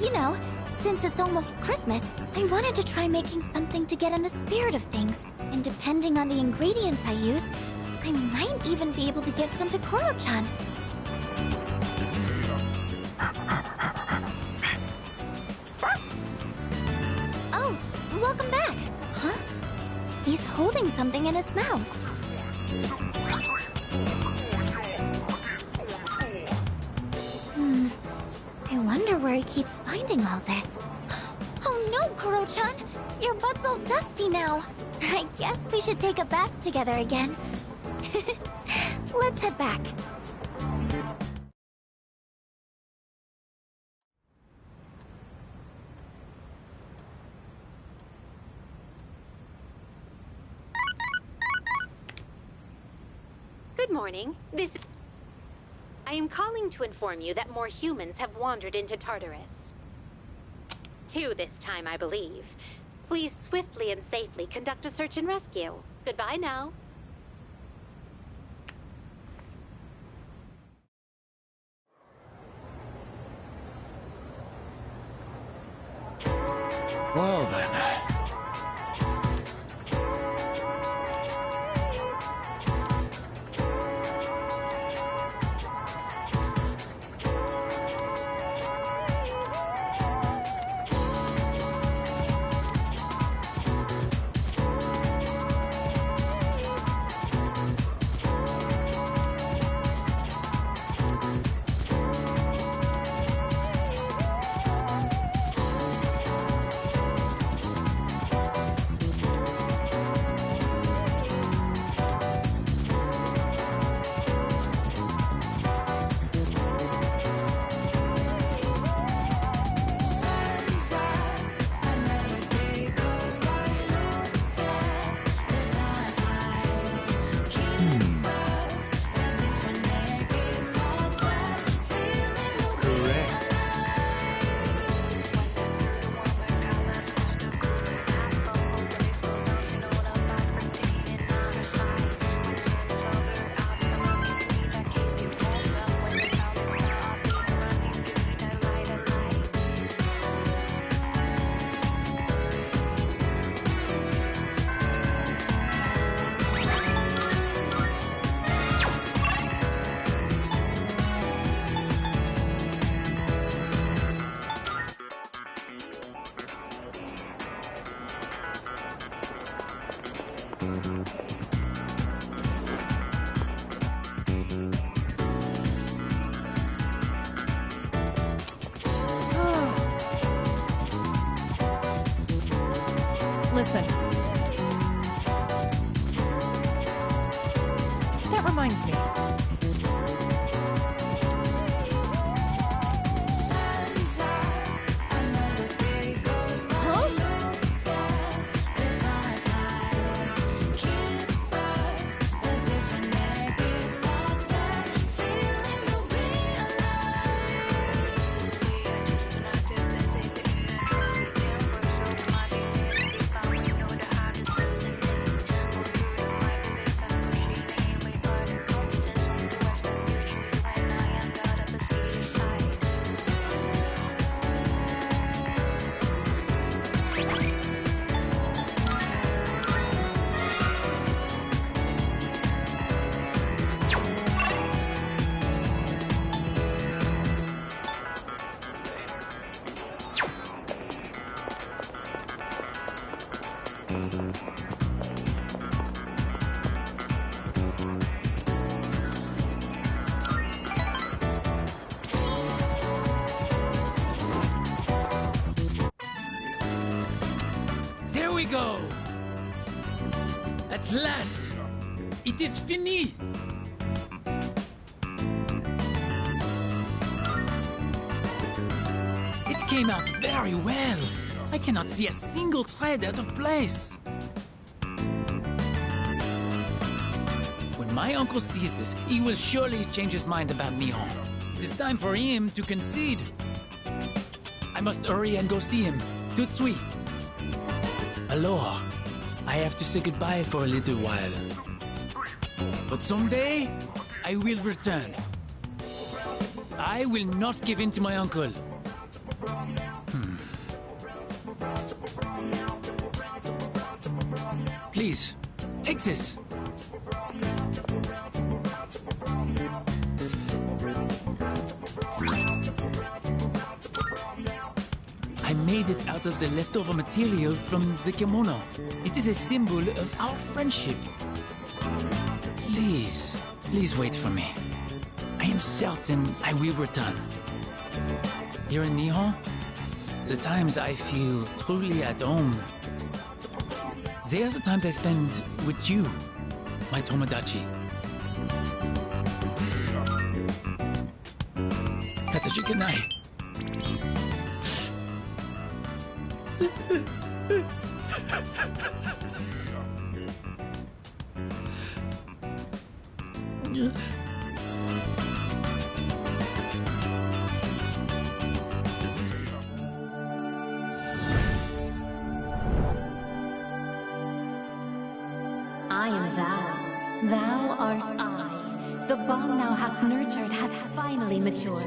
You know, since it's almost Christmas, I wanted to try making something to get in the spirit of things. And depending on the ingredients I use, I might even be able to give some to Koro-chan. Oh, welcome back. Huh? He's holding something in his mouth. I wonder where he keeps finding all this. Oh no, Koro-chan! Your butt's all dusty now. I guess we should take a bath together again. Let's head back. Good morning. I am calling to inform you that more humans have wandered into Tartarus. 2 this time, I believe. Please swiftly and safely conduct a search and rescue. Goodbye now. Well then. Listen. That reminds me. we go! At last! It is fini! It came out very well. I cannot see a single thread out of place. When my uncle sees this, he will surely change his mind about Nihon. It is time for him to concede. I must hurry and go see him. Tout de suite. Aloha. I have to say goodbye for a little while. But someday, I will return. I will not give in to my uncle. Please, take this. I made it out of the leftover material from the kimono. It is a symbol of our friendship. Please, please wait for me. I am certain I will return. Here in Nihon, the times I feel truly at home, they are the times I spend with you, my Tomodachi. Kataji, good night. I am thou. Thou art I. The bond thou hast nurtured hath finally matured.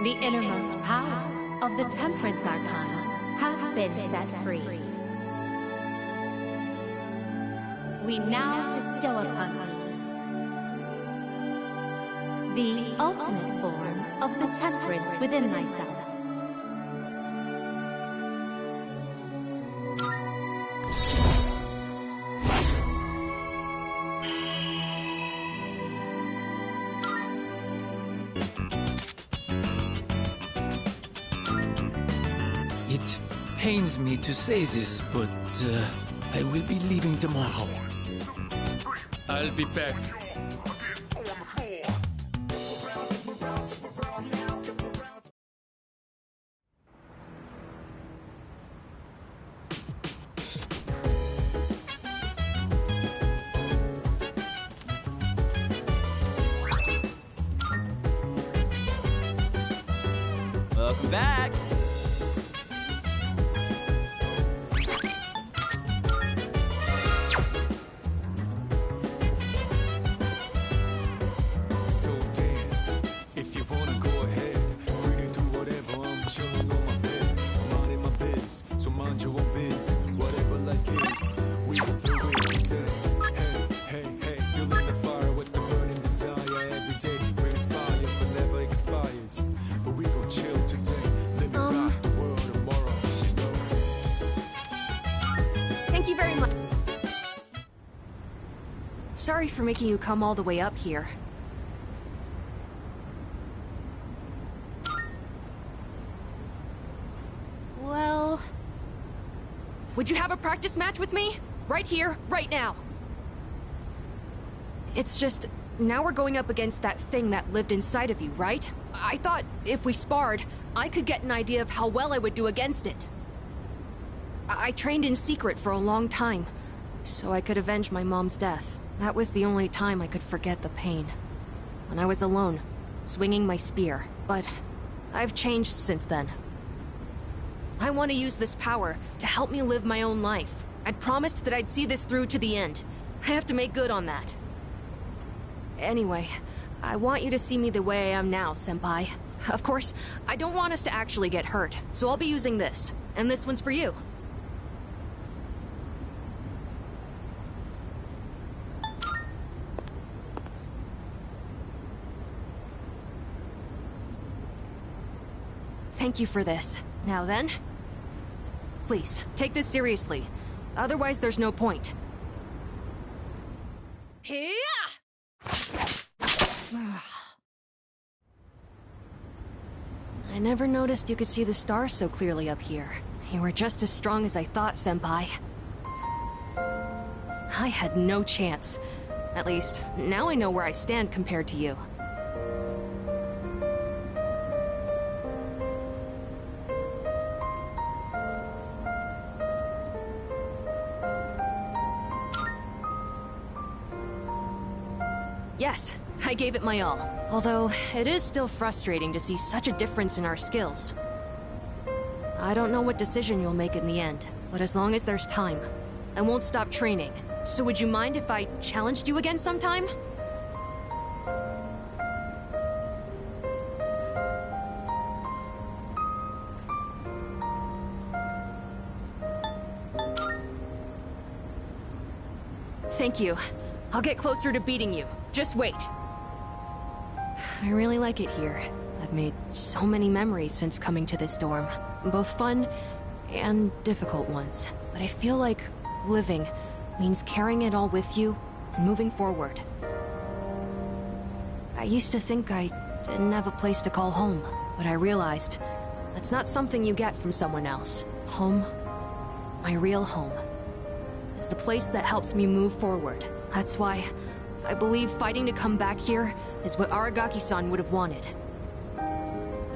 The innermost power of the Temperance Arcana hath been set free. We now bestow upon thee the ultimate form of the temperance within thyself. It pains me to say this, but I will be leaving tomorrow. I'll be back. Welcome back. So dance, if you wanna go ahead. Free to do whatever, I'm chilling on my bed. Minding my biz, so mind your own biz. Whatever life is, we can throw it instead. Hey, hey, hey, feeling the fire with the burning desire. Every day we inspire, but never expires. But we gon' chill today, live and rock the world tomorrow. Thank you very much. Sorry for making you come all the way up here. Well... would you have a practice match with me? Right here, right now. It's just, now we're going up against that thing that lived inside of you, right? I thought if we sparred, I could get an idea of how well I would do against it. I trained in secret for a long time, so I could avenge my mom's death. That was the only time I could forget the pain. When I was alone, swinging my spear. But I've changed since then. I want to use this power to help me live my own life. I'd promised that I'd see this through to the end. I have to make good on that. Anyway, I want you to see me the way I am now, Senpai. Of course, I don't want us to actually get hurt, so I'll be using this. And this one's for you. Thank you for this. Now then, please, take this seriously. Otherwise, there's no point. I never noticed you could see the stars so clearly up here. You were just as strong as I thought, Senpai. I had no chance. At least, now I know where I stand compared to you. Yes, I gave it my all. Although, it is still frustrating to see such a difference in our skills. I don't know what decision you'll make in the end, but as long as there's time, I won't stop training. So would you mind if I challenged you again sometime? Thank you. I'll get closer to beating you. Just wait. I really like it here. I've made so many memories since coming to this dorm. Both fun and difficult ones. But I feel like living means carrying it all with you and moving forward. I used to think I didn't have a place to call home, but I realized that's not something you get from someone else. Home, my real home, is the place that helps me move forward. That's why I believe fighting to come back here is what Aragaki-san would have wanted.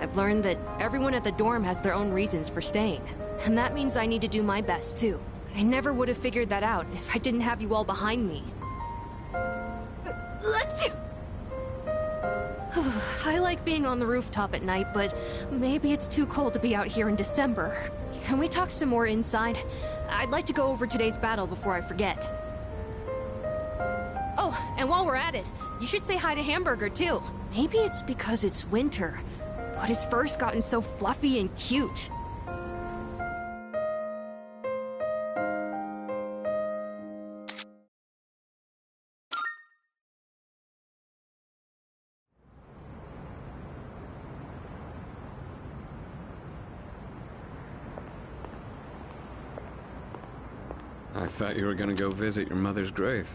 I've learned that everyone at the dorm has their own reasons for staying, and that means I need to do my best too. I never would have figured that out if I didn't have you all behind me. Let's... I like being on the rooftop at night, but maybe it's too cold to be out here in December. Can we talk some more inside? I'd like to go over today's battle before I forget. Oh, and while we're at it, you should say hi to Hamburger too. Maybe it's because it's winter, but his fur's gotten so fluffy and cute. I thought you were gonna go visit your mother's grave.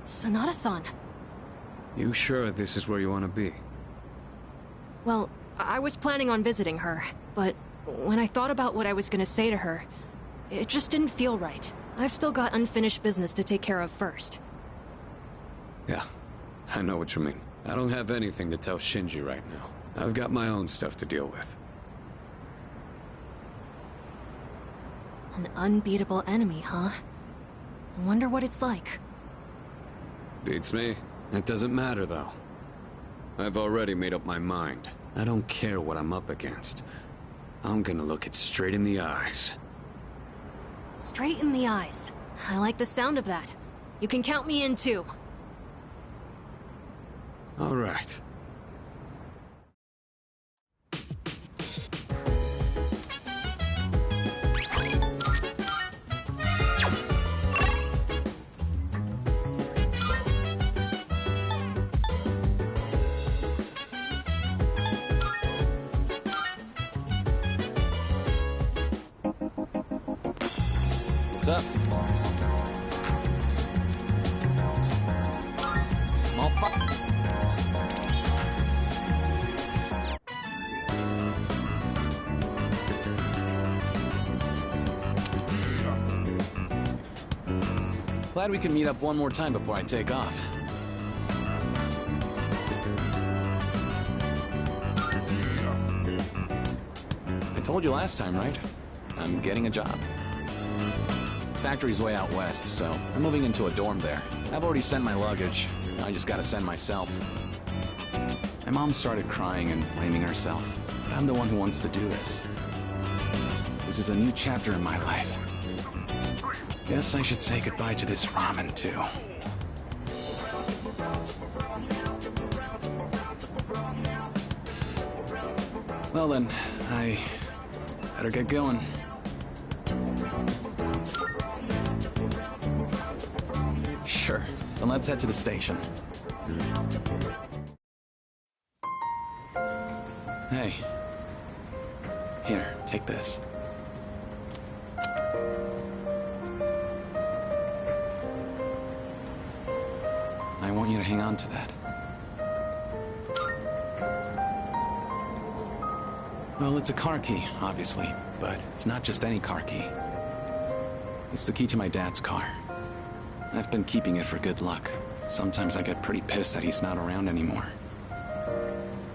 Sonata-san. You sure this is where you want to be? Well, I was planning on visiting her, but when I thought about what I was gonna say to her, it just didn't feel right. I've still got unfinished business to take care of first. Yeah, I know what you mean. I don't have anything to tell Shinji right now. I've got my own stuff to deal with. An unbeatable enemy, huh? I wonder what it's like. Beats me. It doesn't matter, though. I've already made up my mind. I don't care what I'm up against. I'm gonna look it straight in the eyes. Straight in the eyes. I like the sound of that. You can count me in, too. All right. What's up? Glad we can meet up one more time before I take off. I told you last time, right? I'm getting a job. Factory's way out west, so I'm moving into a dorm there. I've already sent my luggage. I just gotta send myself. My mom started crying and blaming herself, but I'm the one who wants to do this. This is a new chapter in my life. Guess I should say goodbye to this ramen, too. Well then, I better get going. Sure, then let's head to the station. Hey. Here, take this. I want you to hang on to that. Well, it's a car key, obviously, but it's not just any car key. It's the key to my dad's car. I've been keeping it for good luck. Sometimes I get pretty pissed that he's not around anymore.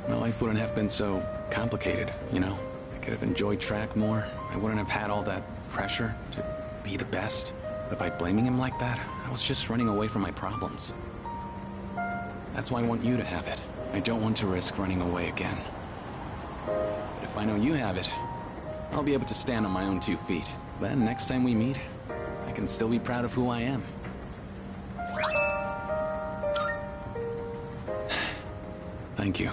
My life wouldn't have been so complicated, you know? I could have enjoyed track more. I wouldn't have had all that pressure to be the best. But by blaming him like that, I was just running away from my problems. That's why I want you to have it. I don't want to risk running away again. But if I know you have it, I'll be able to stand on my own 2 feet. Then, next time we meet, I can still be proud of who I am. Thank you.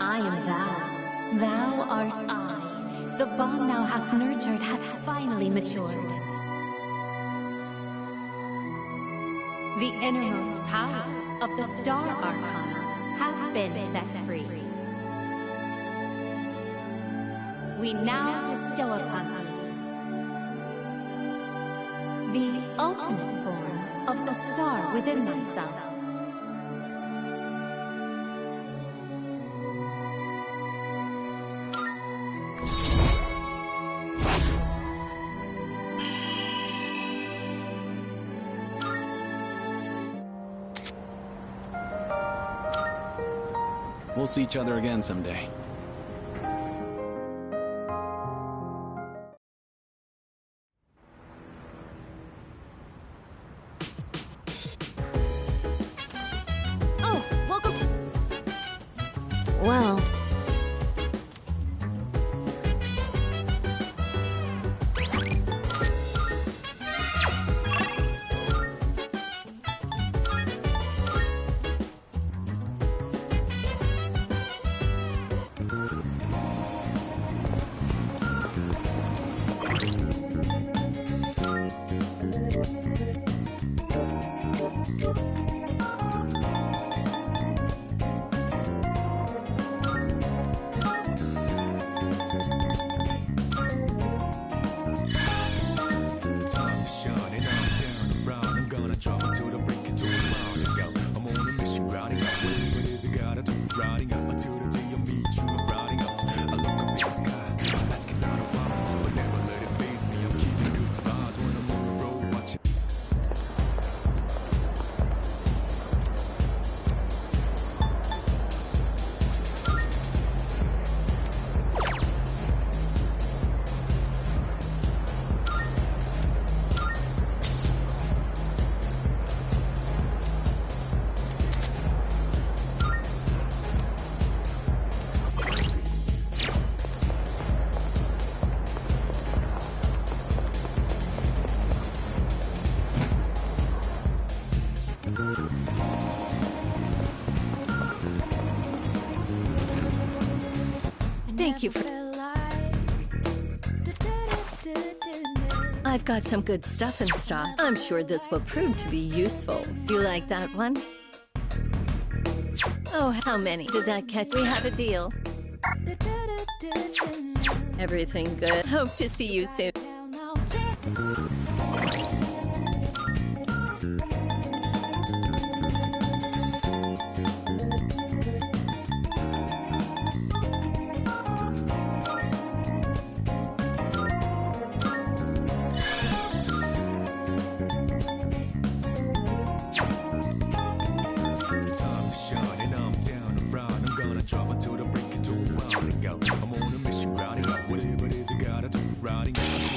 I am thou. Thou art I. The bond thou hast nurtured hath finally matured. The innermost power of the Star Arcana hath been set free. We now bestow upon thee the ultimate form of the star within thyself. We'll see each other again someday. Oh, welcome. Well... Thank you for... I've got some good stuff in stock. I'm sure this will prove to be useful. You like that one? Oh, how many did that catch? We have a deal. Everything good. Hope to see you soon. I'm on a mission, routing up whatever it is I gotta do. Routing up.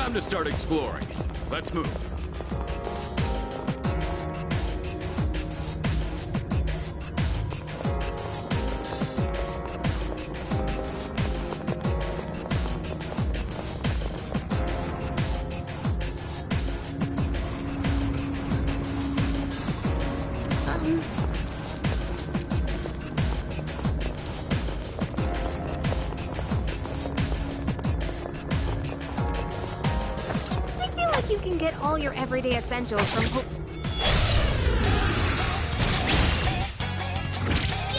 Time to start exploring. Let's move. I feel like you can get all your everyday essentials from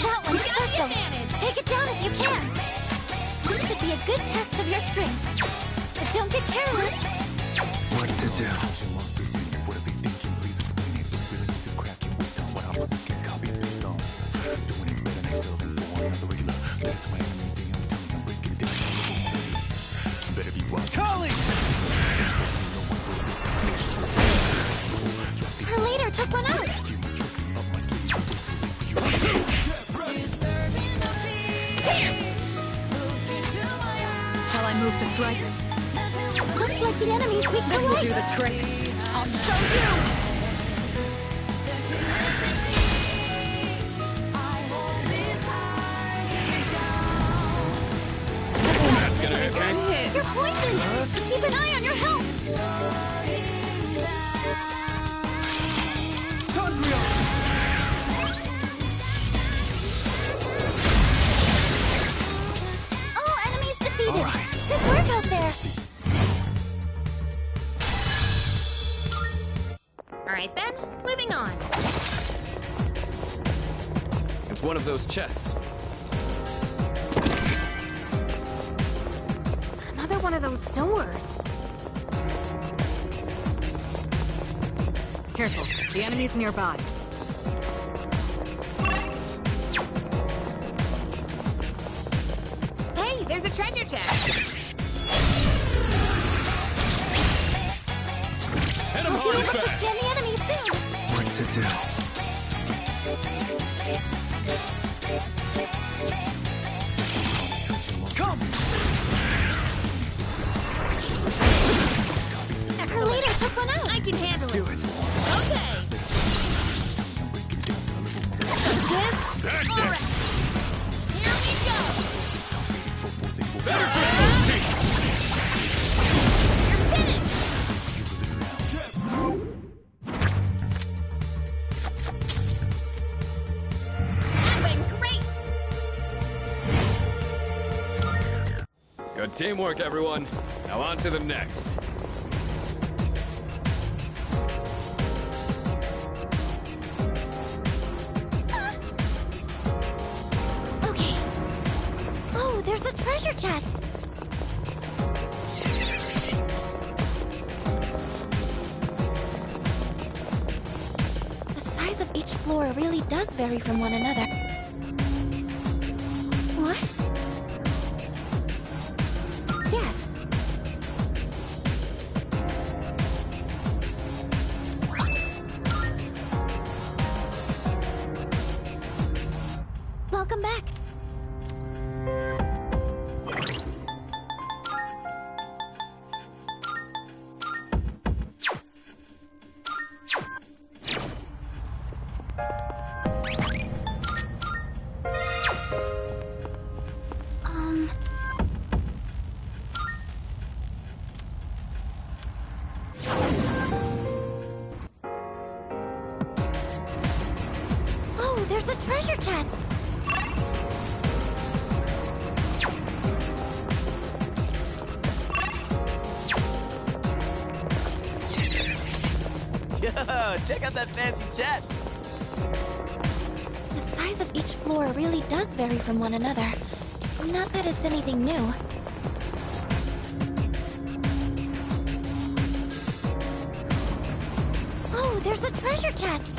That one's special. Take it down if you can. This should be a good test of your strength. But don't get careless. What to do? Calling! Her leader took one out. Shall I move to strike? Looks like the enemy's weak to This will light. do the trick. I'll show you! That's gonna hit me. You're poisoned. Keep an eye on your health. All enemies defeated. All right. Good work out there. All right, then. Moving on. It's one of those chests. Another one of those doors. Careful, the enemy's nearby. Hey, there's a treasure chest. Hit him We'll be hard able to back. scan the enemy soon. What to do? Come! Her leader took one out. I can handle Do it. it. Okay. That's All it. right. Here we go. Better grip those teeth. You're finished. That went great. Good teamwork, everyone. Now on to the next. Okay. Oh, there's a treasure chest. The size of each floor really does vary from one another. What? Yes. Welcome back. Oh, there's a treasure chest. Yo, check out that fancy chest. The size of each floor really does vary from one another. Not that it's anything new. Oh, there's a treasure chest!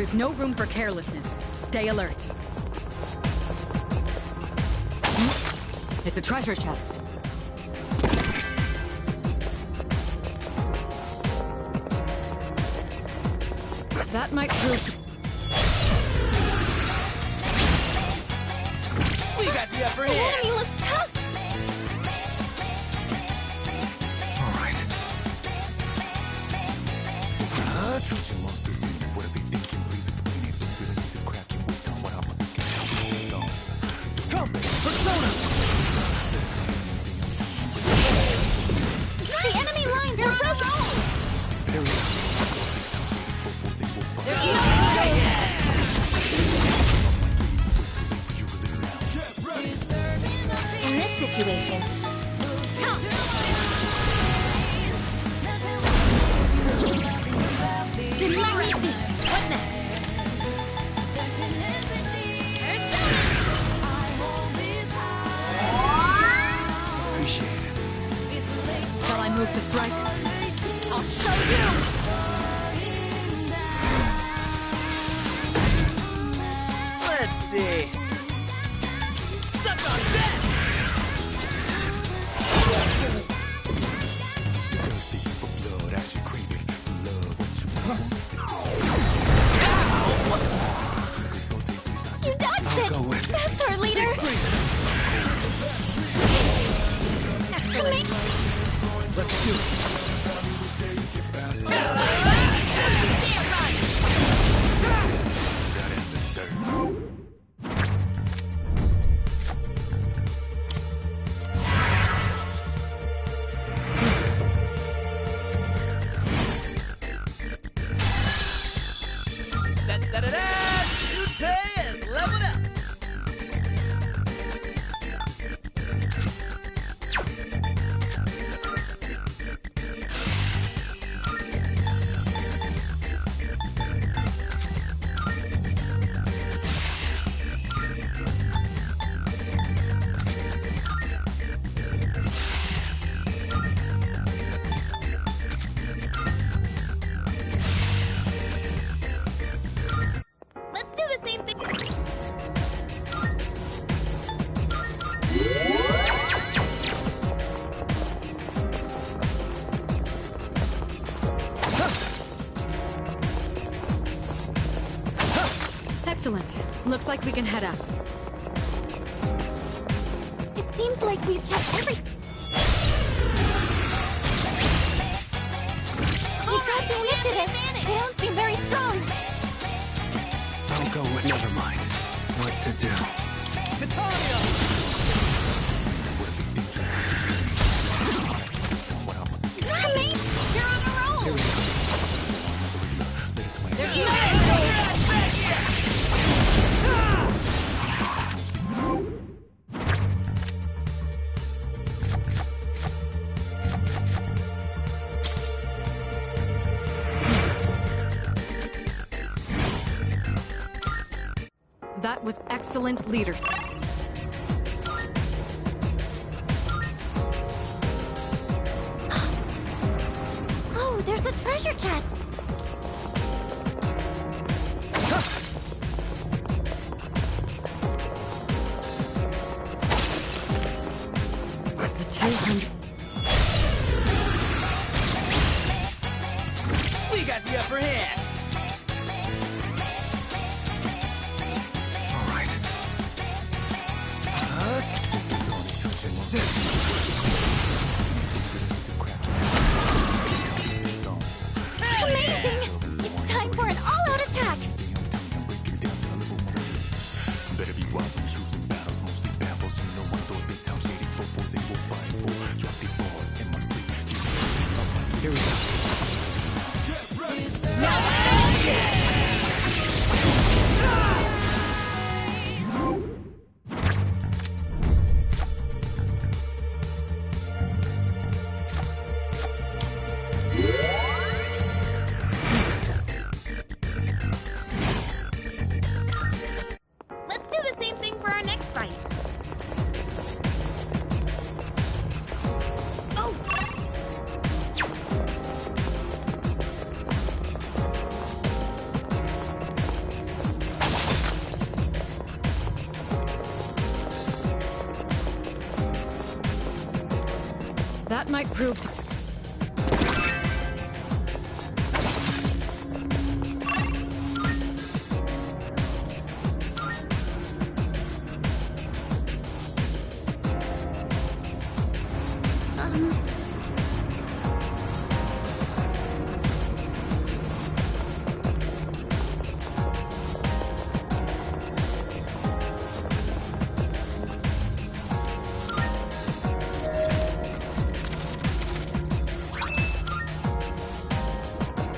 There's no room for carelessness. Stay alert. It's a treasure chest. That might prove to... We got the upper The hand! enemy looks tough! Come! Persona! The enemy lines are broken! In this situation, then let me be. What next? Appreciate it. Shall I move to strike? I'll show you! Let's see. Suck on that! You dodged it! That's our leader! Let's do Da-da-da-da! Today is leveled up! Let's do the same thing! Excellent. Looks like we can head out. It seems like we've checked every... We got the initiative! They don't seem very strong! I'll go with never mind. What to do? Mate, you're on a roll! That was excellent leadership. Oh, there's a treasure chest! The 200... We got the upper hand! Amazing! It's time for an all-out attack! Better be wise when choosing battles, mostly babbles. You know one of those big time shady fofos they will fight for. That might prove to...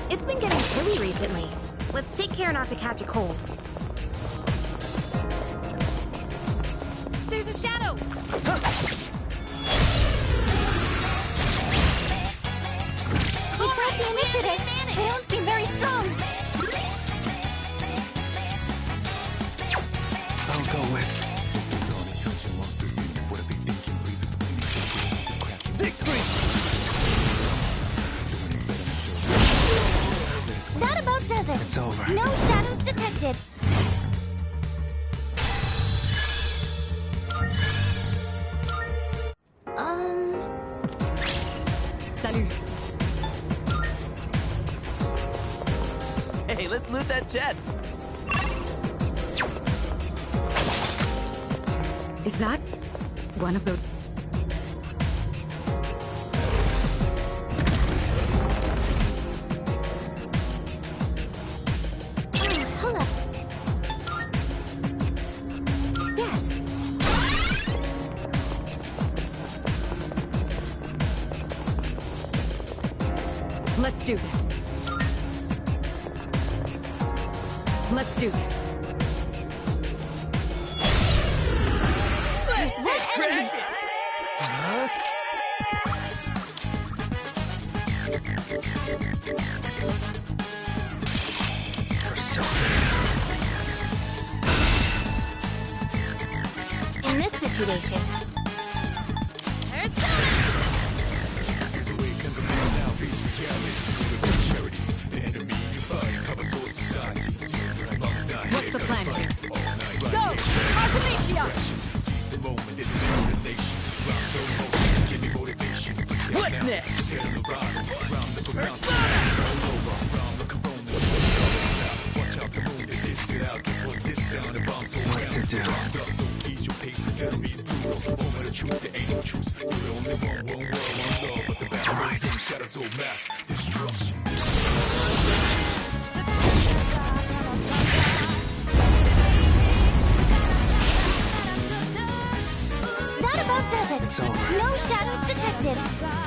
It's been getting chilly recently. Let's take care not to catch a cold. There's a shadow! We tried the initiative. They don't seem very strong. I'll go with. That about does it. It's over. No shadows detected. Salut. Hey, let's loot that chest. Is that one of those... Hold up. Yes. Let's do this. Let's do this. There's one enemy. In this situation, What's the plan here? Go! Artemisia! What's next? What to do? that about does it. It's over. No shadows detected.